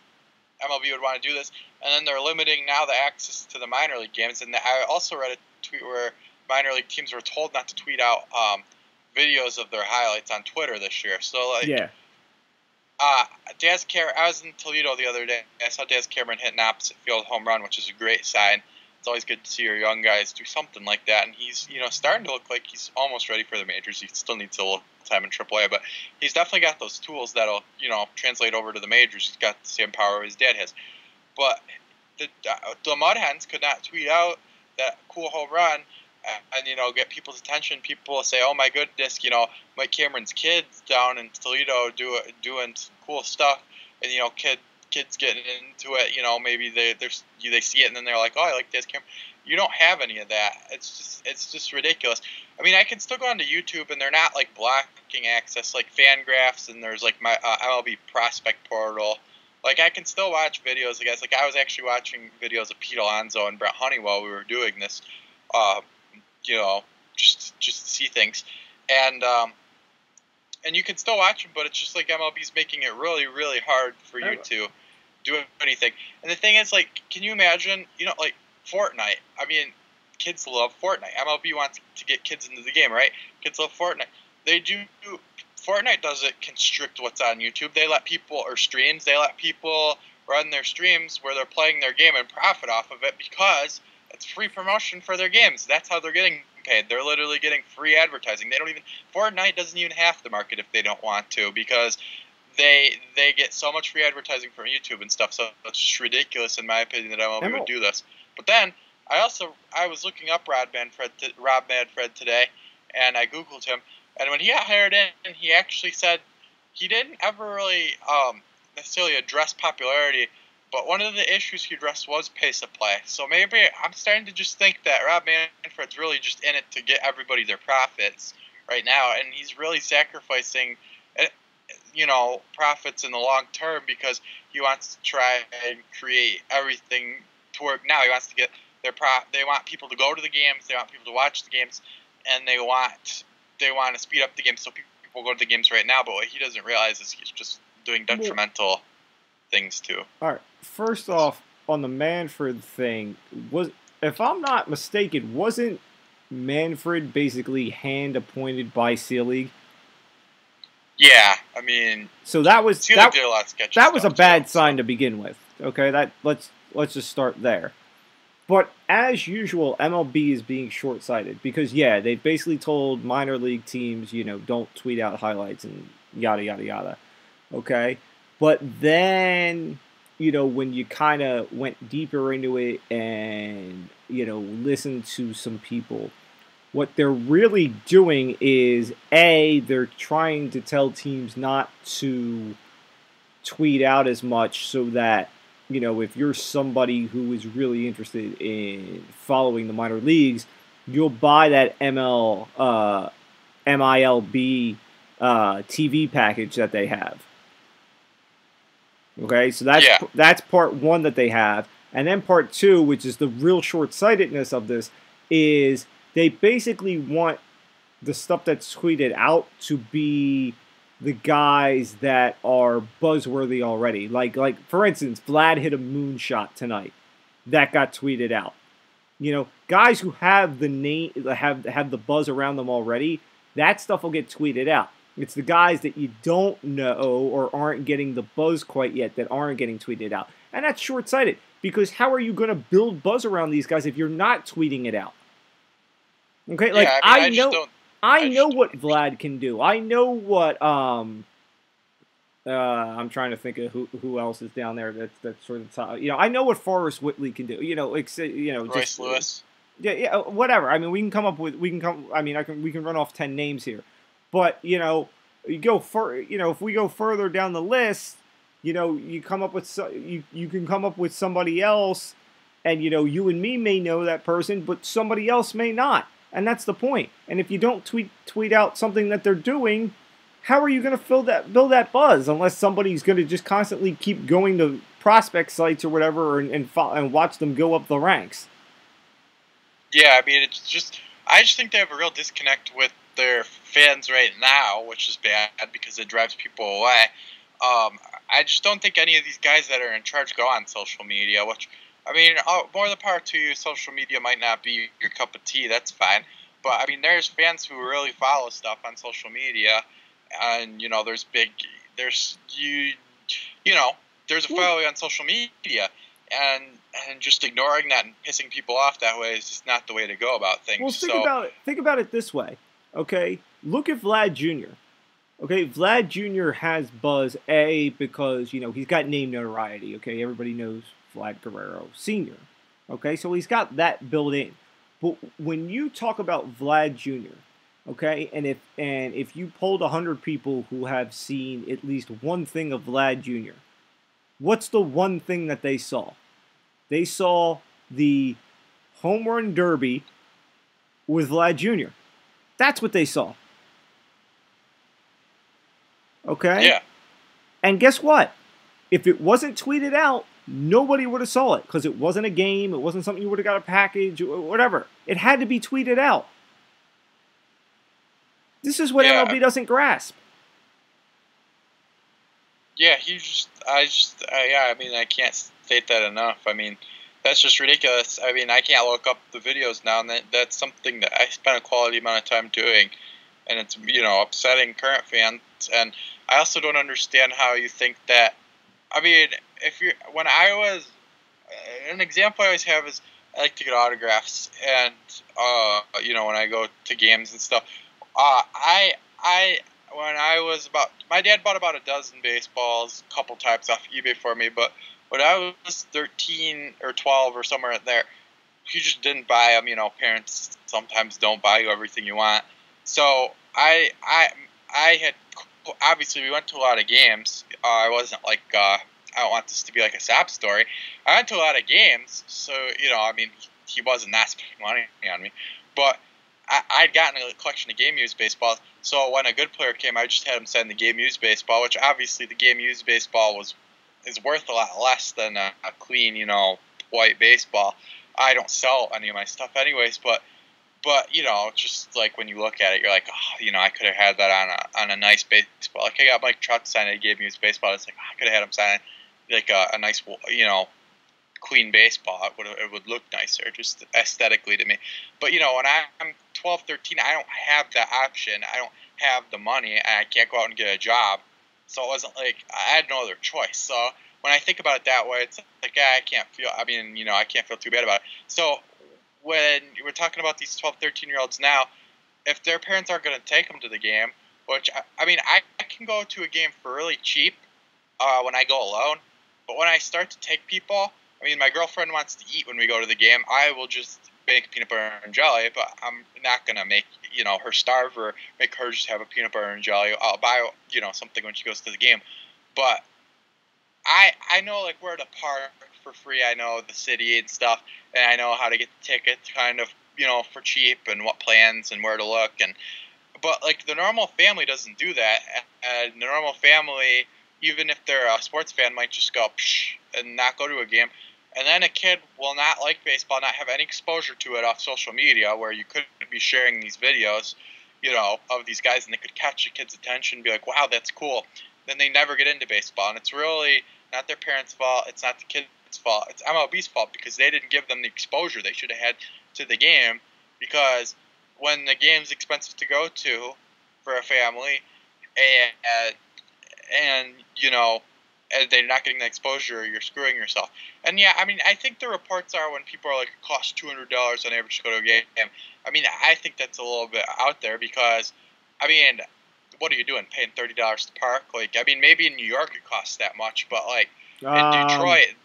MLB would want to do this. And then they're limiting now the access to the minor league games. And I also read a tweet where minor league teams were told not to tweet out videos of their highlights on Twitter this year. So yeah. Daz Cameron, I was in Toledo the other day. I saw Daz Cameron hit an opposite field home run, which is a great sign. It's always good to see your young guys do something like that. And he's, starting to look like he's almost ready for the majors. He still needs a little time in AAA, but he's definitely got those tools that'll, translate over to the majors. He's got the same power his dad has. But the Mud Hens could not tweet out that cool home run and, get people's attention. People say, oh, my goodness, Mike Cameron's kids down in Toledo doing some cool stuff. And, kids getting into it, maybe they see it and then they're like, oh, I like this Cameron. You don't have any of that. It's just ridiculous. I mean, I can still go onto YouTube and they're not blocking access like Fangraphs, and there's my MLB prospect portal. I can still watch videos of guys. I was actually watching videos of Pete Alonso and Brett Honey while we were doing this, just to see things. And you can still watch them, but it's just MLB's making it really, really hard for you to do anything. And the thing is, can you imagine, Fortnite? I mean, kids love Fortnite. MLB wants to get kids into the game, right? Kids love Fortnite. Fortnite doesn't constrict what's on YouTube. They let people, or streams, they let people run their streams where they're playing their game and profit off of it because it's free promotion for their games. That's how they're getting paid. They're literally getting free advertising. Fortnite doesn't even have to market if they don't want to, because they get so much free advertising from YouTube and stuff. So it's just ridiculous, in my opinion, that MLB would do this. But then I was looking up Rob Manfred today, and I Googled him. And when he got hired in, he actually said he didn't ever really necessarily address popularity, but one of the issues he addressed was pace of play. So maybe I'm starting to just think that Rob Manfred's really just in it to get everybody their profits right now, and he's really sacrificing, profits in the long term because he wants to try and create everything to work now. He wants to get they want people to go to the games, they want people to watch the games, and they want to speed up the game so people go to the games right now. But what he doesn't realize is he's just doing detrimental things too. All right. First off, on the Manfred thing, if I'm not mistaken, wasn't Manfred basically hand appointed by Sea League? Yeah, I mean, so that was did a lot of sketchy that was a bad too, sign to begin with. Okay, let's just start there. But as usual, MLB is being short-sighted because they basically told minor league teams, don't tweet out highlights and yada yada yada. Okay, but then when you kind of went deeper into it and listened to some people, what they're really doing is they're trying to tell teams not to tweet out as much so that if you're somebody who is really interested in following the minor leagues, you'll buy that MILB TV package that they have. Okay, so that's part one that they have. And then part two, which is the real short-sightedness of this, is they basically want the stuff that's tweeted out to be the guys that are buzzworthy already. Like for instance, Vlad hit a moonshot tonight. That got tweeted out. You know, guys who have the name have the buzz around them already, that stuff will get tweeted out. It's the guys that you don't know or aren't getting the buzz quite yet that aren't getting tweeted out. And that's short-sighted because how are you going to build buzz around these guys if you're not tweeting it out? Okay, like Yeah, I mean, I just don't. I I know just don't what understand. Vlad can do. I know what I'm trying to think of who else is down there that's sort of top. You know, I know what Forrest Whitley can do. Royce Lewis. Yeah, whatever. I mean, we can come. I mean, we can run off 10 names here, but if we go further down the list, you come up with you can come up with somebody else, and you and me may know that person, but somebody else may not, and that's the point. And if you don't tweet out something that they're doing, how are you going to build that buzz unless somebody's going to just constantly keep going to prospect sites or whatever and watch them go up the ranks? Yeah, I mean, I just think they have a real disconnect with their fans right now, which is bad because it drives people away. I just don't think any of these guys that are in charge go on social media, which, I mean, more the power to you. Social media might not be your cup of tea, that's fine. But, I mean, there's fans who really follow stuff on social media, and, there's a following on social media, and just ignoring that and pissing people off that way is just not the way to go about things. Well, think about it this way, okay? Look at Vlad Jr. Okay, Vlad Jr. has buzz because he's got name notoriety. Okay, everybody knows Vlad Guerrero Sr. Okay, so he's got that built in. But when you talk about Vlad Jr., okay, and if you polled 100 people who have seen at least one thing of Vlad Jr., what's the one thing that they saw? They saw the home run derby with Vlad Jr. That's what they saw. Okay? Yeah. And guess what? If it wasn't tweeted out, nobody would have saw it because it wasn't a game. It wasn't something you would have got a package or whatever. It had to be tweeted out. This is what MLB doesn't grasp. Yeah, I mean, I can't state that enough. I mean, that's just ridiculous. I mean, I can't look up the videos now, and that's something that I spent a quality amount of time doing, and it's, upsetting current fans. And I also don't understand how you think that, I mean, an example I always have is I like to get autographs, and, when I go to games and stuff, my dad bought about a dozen baseballs a couple times off eBay for me, but when I was 13 or 12 or somewhere in there, he just didn't buy them. Parents sometimes don't buy you everything you want. So I had, obviously we went to a lot of games. I wasn't like, I don't want this to be like a sob story. I went to a lot of games, so, I mean, he wasn't that spending money on me, but I'd gotten a collection of game-used baseballs, so when a good player came, I just had him send the game-used baseball, which obviously the game-used baseball is worth a lot less than a clean, white baseball. I don't sell any of my stuff anyways, but just like when you look at it, you're like, I could have had that on a nice baseball. Like I got Mike Trout signing a game-used baseball. It's like, I could have had him sign like a nice, clean baseball. It would look nicer just aesthetically to me. But when I'm 12, 13, I don't have that option. I don't have the money, and I can't go out and get a job. So it wasn't like I had no other choice. So when I think about it that way, it's like I can't feel too bad about it. So when we're talking about these 12, 13-year-olds now, if their parents aren't going to take them to the game, which I can go to a game for really cheap when I go alone. But when I start to take people, I mean, my girlfriend wants to eat when we go to the game. I will just make peanut butter and jelly, but I'm not going to make, her starve or make her just have a peanut butter and jelly. I'll buy, something when she goes to the game. But I know, like, where to park for free. I know the city and stuff, and I know how to get the tickets kind of, for cheap and what plans and where to look. But, like, the normal family doesn't do that. And the normal family, even if they're a sports fan, might just go psh and not go to a game. And then a kid will not like baseball, not have any exposure to it off social media, where you could be sharing these videos. of these guys, and they could catch a kid's attention, be like, wow, that's cool. Then they never get into baseball, and it's really not their parents' fault. It's not the kid's fault. It's MLB's fault because they didn't give them the exposure they should have had to the game. Because when the game's expensive to go to for a family, and and they're not getting the exposure, you're screwing yourself. And yeah, I mean, I think the reports are when people are like, it costs $200 on average to go to a game. I mean, I think that's a little bit out there because, I mean, what are you doing, paying $30 to park? Like, I mean, maybe in New York it costs that much, but like in Detroit.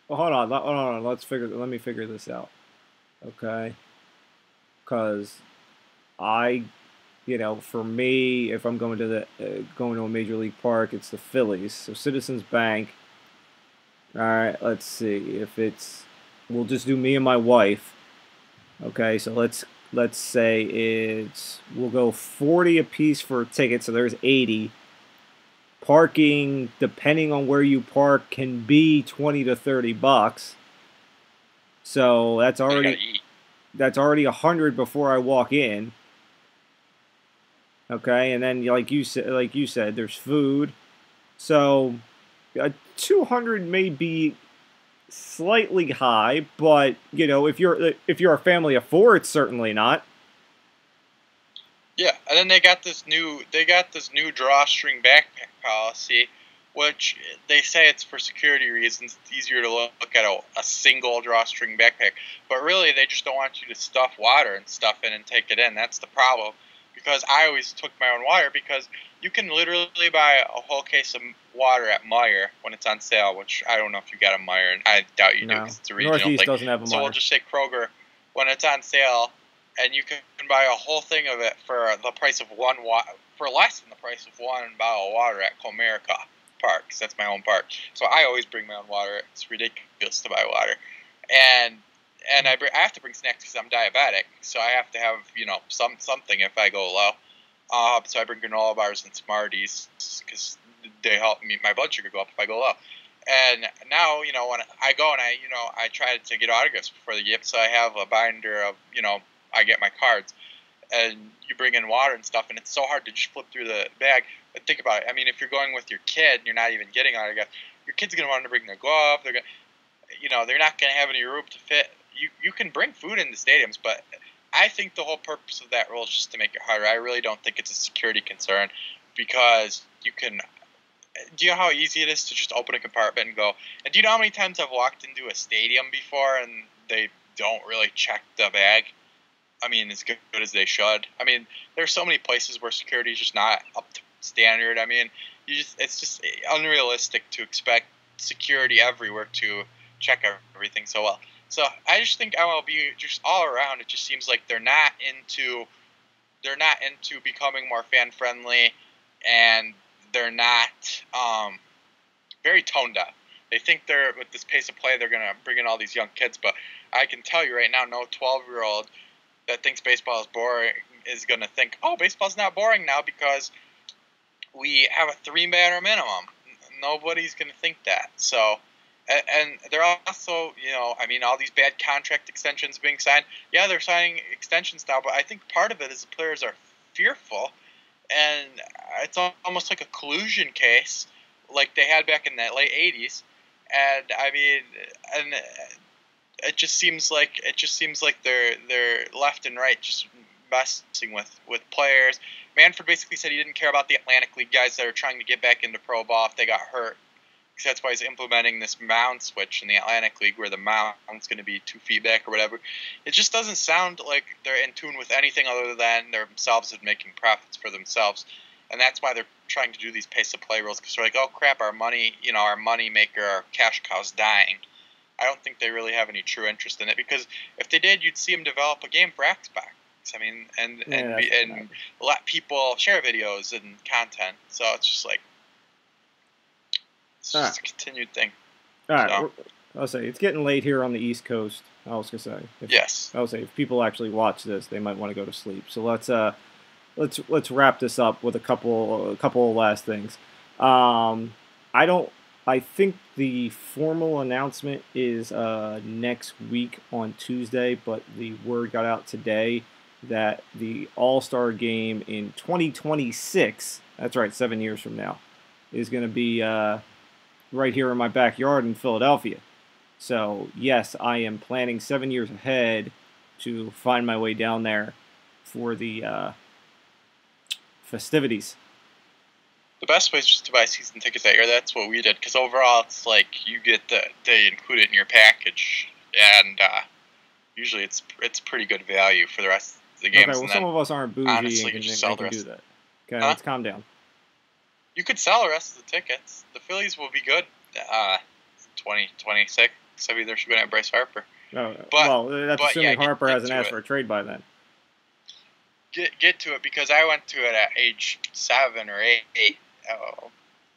Well, hold on. Let me figure this out. Okay, because for me, if I'm going to going to a major league park, it's the Phillies. So Citizens Bank. All right, let's see if we'll just do me and my wife. Okay, so let's say we'll go 40 apiece for a ticket, so there's 80. Parking, depending on where you park, can be 20 to 30 bucks. So that's already 100 before I walk in. Okay, and then like you said, there's food. So 200 may be slightly high, but if you're a family of four, it's certainly not. Yeah, and then they got this new drawstring backpack policy, which they say it's for security reasons. It's easier to look at a single drawstring backpack, but really they just don't want you to stuff water and stuff in and take it in. That's the problem. Because I always took my own water, because you can literally buy a whole case of water at Meijer when it's on sale, which I don't know if you got a Meijer, and I doubt you do because it's a regional Northeast thing. Doesn't have a Meijer. So we'll just say Kroger when it's on sale, and you can buy a whole thing of it for the price of for less than the price of one bottle of water at Comerica Park, because that's my home park. So I always bring my own water. It's ridiculous to buy water, and I have to bring snacks because I'm diabetic, so I have to have something if I go low. So I bring granola bars and Smarties because they help my blood sugar go up if I go low. And now when I go and I try to get autographs before the game, so I have a binder of I get my cards, and you bring in water and stuff, and it's so hard to just flip through the bag. But think about it. I mean, if you're going with your kid and you're not even getting autographs, your kid's gonna want to bring their glove. They're not gonna have any room to fit. You can bring food in the stadiums, but I think the whole purpose of that rule is just to make it harder. I really don't think it's a security concern, because you can. Do you know how easy it is to just open a compartment and go? And do you know how many times I've walked into a stadium before and they don't really check the bag? I mean, as good as they should. I mean, there's so many places where security is just not up to standard. I mean, it's just unrealistic to expect security everywhere to check everything so well. So I just think MLB, just all around, it just seems like they're not into becoming more fan friendly, and they're not very tone deaf. They think with this pace of play they're gonna bring in all these young kids, but I can tell you right now, no 12-year-old that thinks baseball is boring is gonna think, oh, baseball's not boring now because we have a 3-batter minimum. Nobody's gonna think that. So. And they're also, I mean, all these bad contract extensions being signed. Yeah, they're signing extensions now, but I think part of it is the players are fearful, and it's almost like a collusion case, like they had back in the late '80s. And I mean, and it just seems like they're left and right just messing with players. Manfred basically said he didn't care about the Atlantic League guys that are trying to get back into pro ball if they got hurt. That's why he's implementing this mound switch in the Atlantic League, where the mound's going to be 2 feet back or whatever. It just doesn't sound like they're in tune with anything other than themselves and making profits for themselves. And that's why they're trying to do these pace of play rules, because they're like, oh crap, our money, our money maker, our cash cow's dying. I don't think they really have any true interest in it, because if they did, you'd see them develop a game for Xbox. I mean, and let people share videos and content. So it's just like. It's just a continued thing. All right. So. I'll say it's getting late here on the East Coast. I was gonna say. Yes. I'll say if people actually watch this, they might want to go to sleep. So let's wrap this up with a couple of last things. I think the formal announcement is next week on Tuesday, but the word got out today that the All-Star game in 2026, that's right, 7 years from now, is going to be right here in my backyard in Philadelphia. So, yes, I am planning 7 years ahead to find my way down there for the festivities. The best way is just to buy season tickets that year. That's what we did, because overall it's like you get they include it in your package, and usually it's pretty good value for the rest of the games. Okay, well, and some of us aren't bougie honestly, and you just can, sell and the can do rest. that. Okay, let's calm down. You could sell the rest of the tickets. The Phillies will be good. 2026. I mean, they're going to have Bryce Harper. Oh, well, that's assuming Harper hasn't asked for a trade by then. Get to it, because I went to it at age 7 or 8.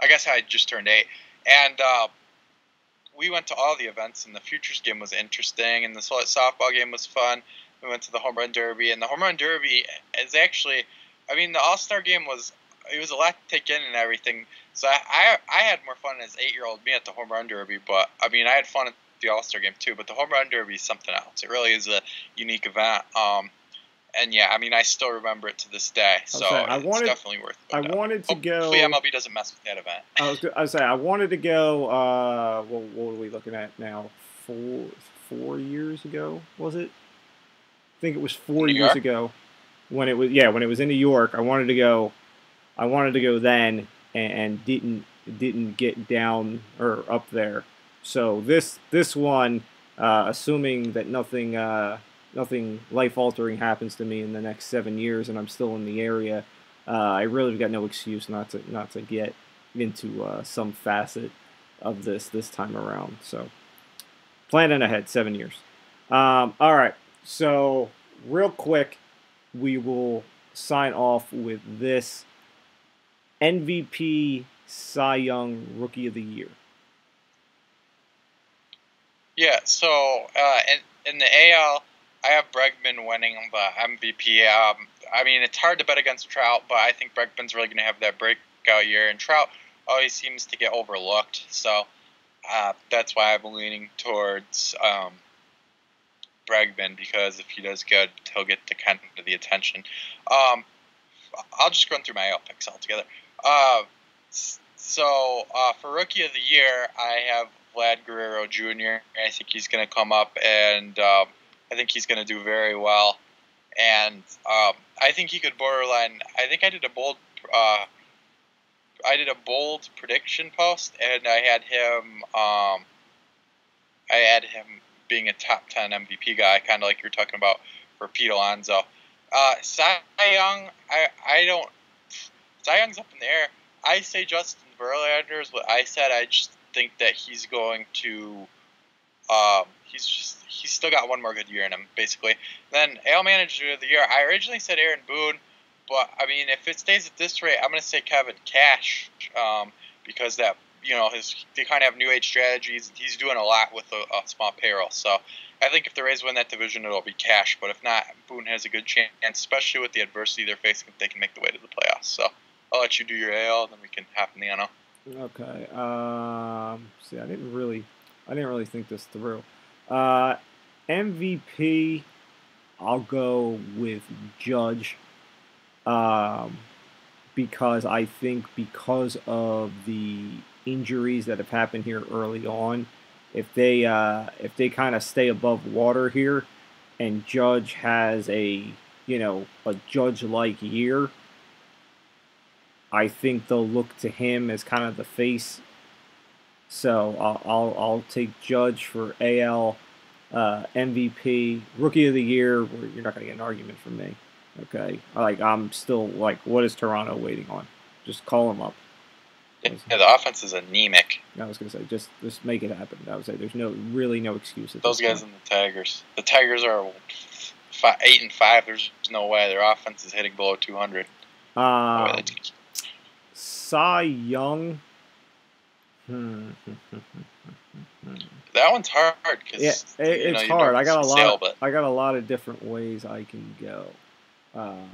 I guess I just turned 8, and we went to all the events. And the Futures game was interesting, and the softball game was fun. We went to the Home Run Derby, and the Home Run Derby is actually, I mean, the All-Star game was a lot to take in and everything. So I had more fun as 8-year-old me at the Home Run Derby, but I mean, I had fun at the All-Star game too. But the Home Run Derby is something else. It really is a unique event. And yeah, I mean, I still remember it to this day. So it's definitely worth it. I wanted to go. Hopefully MLB doesn't mess with that event. I was saying I wanted to go. Well, what are we looking at now? 4 years ago, was it? I think it was 4 years ago when it was in New York. I wanted to go then and didn't get down or up there. So this one, assuming that nothing life altering happens to me in the next 7 years and I'm still in the area, I really got no excuse not to get into some facet of this time around. So planning ahead, 7 years. All right. So real quick, we will sign off with this. MVP, Cy Young, Rookie of the Year. Yeah, so in the AL, I have Bregman winning the MVP. I mean, it's hard to bet against Trout, but I think Bregman's really going to have that breakout year, and Trout always seems to get overlooked. So that's why I'm leaning towards Bregman, because if he does good, he'll get the kind of the attention. I'll just run through my AL picks altogether. So for Rookie of the Year, I have Vlad Guerrero Jr. I think he's going to come up, and I think he's going to do very well. And I think he could borderline. I think I did a bold prediction post, and I had him being a top 10 MVP guy, kind of like you're talking about for Pete Alonso. Cy Young, Cy Young's up in the air. I say Justin Verlander is what I said. I just think that he's going to. He's still got one more good year in him, basically. Then AL Manager of the Year, I originally said Aaron Boone, but I mean, if it stays at this rate, I'm going to say Kevin Cash, because that they kind of have new age strategies. He's doing a lot with a small payroll, so I think if the Rays win that division, it'll be Cash. But if not, Boone has a good chance, especially with the adversity they're facing, if they can make the way to the playoffs. So I'll let you do your AL, and then we can hop in the NL. Okay. See, I didn't really think this through. MVP, I'll go with Judge. Because I think because of the injuries that have happened here early on, if they kind of stay above water here, and Judge has a Judge-like year, I think they'll look to him as kind of the face. So I'll take Judge for AL MVP. Rookie of the Year, you're not going to get an argument from me. Okay, I'm still what is Toronto waiting on? Just call him up. Yeah, the offense is anemic. I was gonna say just make it happen. I would say there's no excuse. Those guys and the Tigers. The Tigers are 8-5. There's no way their offense is hitting below 200. Cy Young. That one's hard because it's hard. I got a lot of different ways I can go. I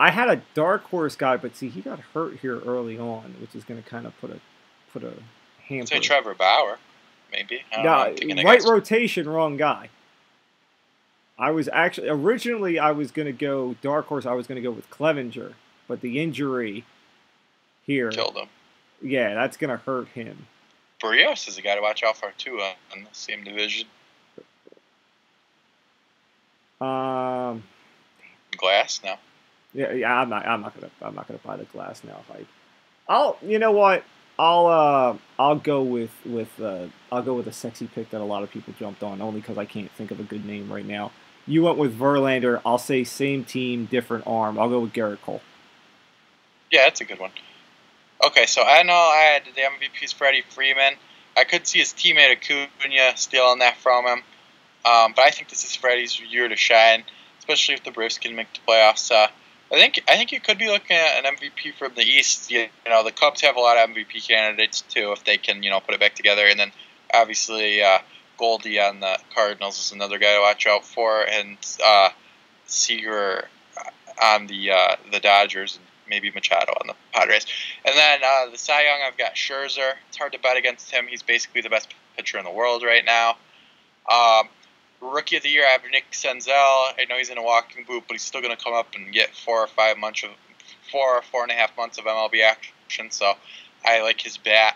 had a dark horse guy, but see, he got hurt here early on, which is going to kind of put a hamper. Say Trevor Bauer, maybe. Right rotation, wrong guy. I was actually originally I was gonna go dark horse. I was gonna go with Clevenger, but the injury here, Killed him. yeah, that's gonna hurt him. Barrios is a guy to watch out for too in the same division. Um, Glass now. yeah, I'm not gonna buy the glass now. You know what? I'll go I'll go with a sexy pick that a lot of people jumped on only because I can't think of a good name right now. You went with Verlander. I'll say same team, different arm. I'll go with Garrett Cole. Yeah, that's a good one. Okay, so I know I had the MVP's Freddie Freeman. I could see his teammate Acuna stealing that from him. But I think this is Freddie's year to shine, especially if the Braves can make the playoffs. I think you could be looking at an MVP from the East. You know, the Cubs have a lot of MVP candidates too if they can, put it back together. And then obviously Goldie on the Cardinals is another guy to watch out for, and Seager on the Dodgers, and maybe Machado on the Padres. And then the Cy Young, I've got Scherzer. It's hard to bet against him. He's basically the best pitcher in the world right now. Rookie of the year, I have Nick Senzel. I know he's in a walking boot, but he's still going to come up and get 4 or 4.5 months of MLB action. So I like his bat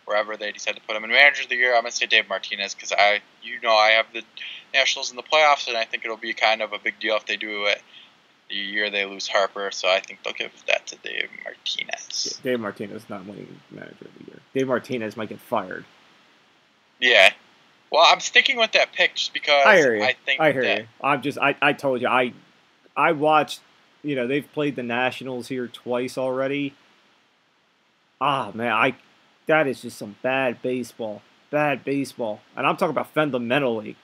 wherever they decide to put him. And manager of the year, I'm going to say Dave Martinez because I have the Nationals in the playoffs, and I think it'll be kind of a big deal if they do it the year they lose Harper. So I think they'll give that to Dave Martinez. Yeah, Dave Martinez is not winning manager of the year. Dave Martinez might get fired. Yeah. Well, I'm sticking with that pick just because I hear you. I told you I watched. They've played the Nationals here twice already. Ah man, that is just some bad baseball, and I'm talking about fundamentally.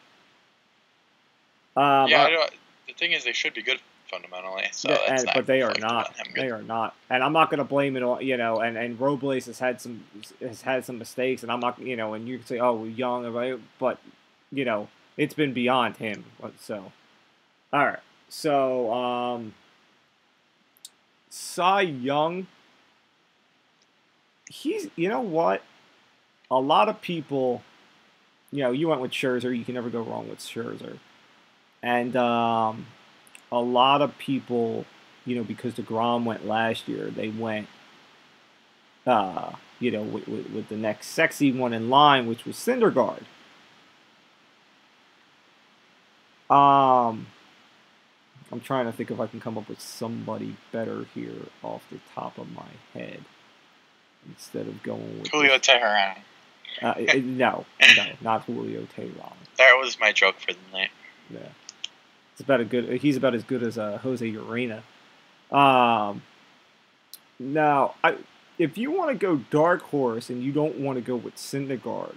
The thing is, they should be good fundamentally. So but they are not. They are not, and I'm not going to blame it on And Robles has had some mistakes, and I'm not And you can say, oh, we're young, but it's been beyond him. So, all right. So, Cy Young. He's what? A lot of people. You went with Scherzer. You can never go wrong with Scherzer, and a lot of people, because DeGrom went last year, they went, with the next sexy one in line, which was Syndergaard. I'm trying to think if I can come up with somebody better here off the top of my head instead of going with Julio Teheran. No, not Julio Teheran. That was my joke for the night. Yeah. He's about as good as Jose Urena. Now, if you want to go dark horse and you don't want to go with Syndergaard,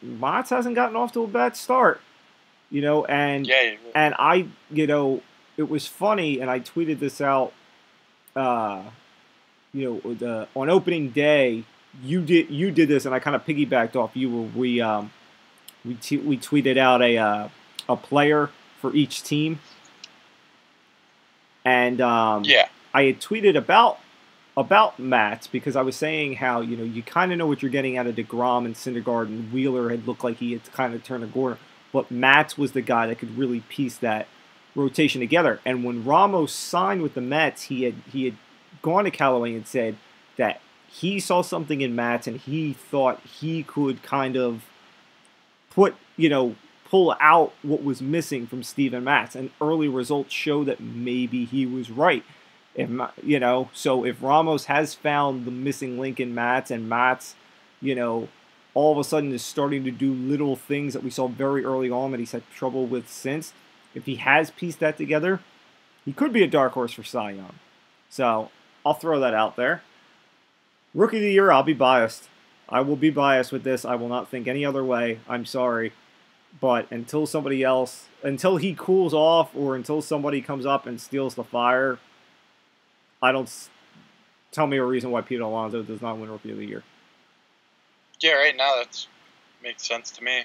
Mott's hasn't gotten off to a bad start, and I, it was funny, and I tweeted this out, on opening day, you did this, and I kind of piggybacked off you. We tweeted out a player for each team, and I had tweeted about Matz because I was saying how you kind of know what you're getting out of DeGrom and Syndergaard, and Wheeler had looked like he had kind of turned a corner, but Matz was the guy that could really piece that rotation together. And when Ramos signed with the Mets, he had gone to Callaway and said that he saw something in Matz and he thought he could kind of pull out what was missing from Steven Matz, and early results show that maybe he was right. So if Ramos has found the missing link in Matz, and Matz, all of a sudden is starting to do little things that we saw very early on that he's had trouble with since, if he has pieced that together, he could be a dark horse for Cy Young. So I'll throw that out there. Rookie of the year, I'll be biased. I will be biased with this. I will not think any other way. I'm sorry. But until he cools off, or until somebody comes up and steals the fire, tell me a reason why Pete Alonso does not win Rookie of the Year. Yeah, right now that makes sense to me.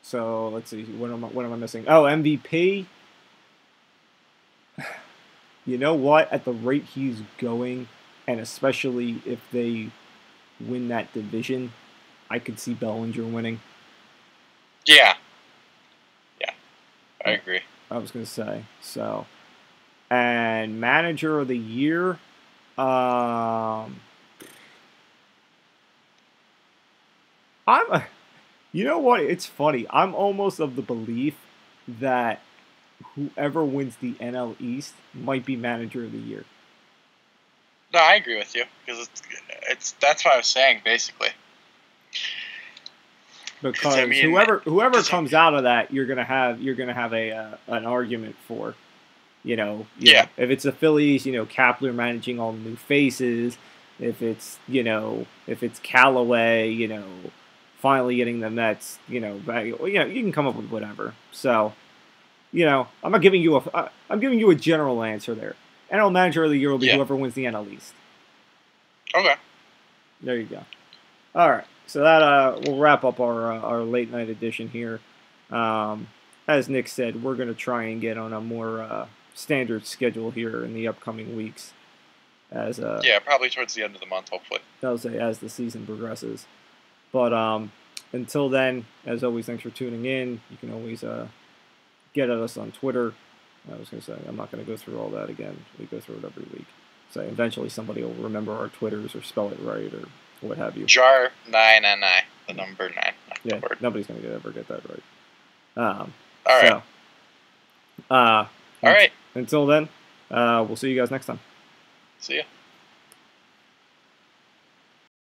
So let's see. What am I missing? Oh, MVP. You know what? At the rate he's going, and especially if they win that division, I could see Bellinger winning. Yeah. Yeah. I agree. I was going to say. So, and manager of the year, I'm, you know what? It's funny. I'm almost of the belief that whoever wins the NL East might be manager of the year. No, I agree with you because it's that's what I was saying basically. Because I mean, whoever comes out of that, you're gonna have an argument for. Yeah. If it's the Phillies, Kapler managing all the new faces. If it's if it's Callaway, finally getting the Mets, back, you can come up with whatever. So, I'm not giving you I'm giving you a general answer there. NL Manager of the Year will be Yeah. whoever wins the NL East. Okay. There you go. All right, so that we'll wrap up our late night edition here. As Nick said, we're gonna try and get on a more standard schedule here in the upcoming weeks. As Yeah, probably towards the end of the month, hopefully. I'll say as the season progresses. But until then, as always, thanks for tuning in. You can always get at us on Twitter. I was gonna say I'm not gonna go through all that again. We go through it every week. So eventually somebody will remember our Twitters or spell it right or what have you. Jar 999, the number 9. Yeah, nobody's gonna ever get that right. All right. All right. Until then, we'll see you guys next time. See ya.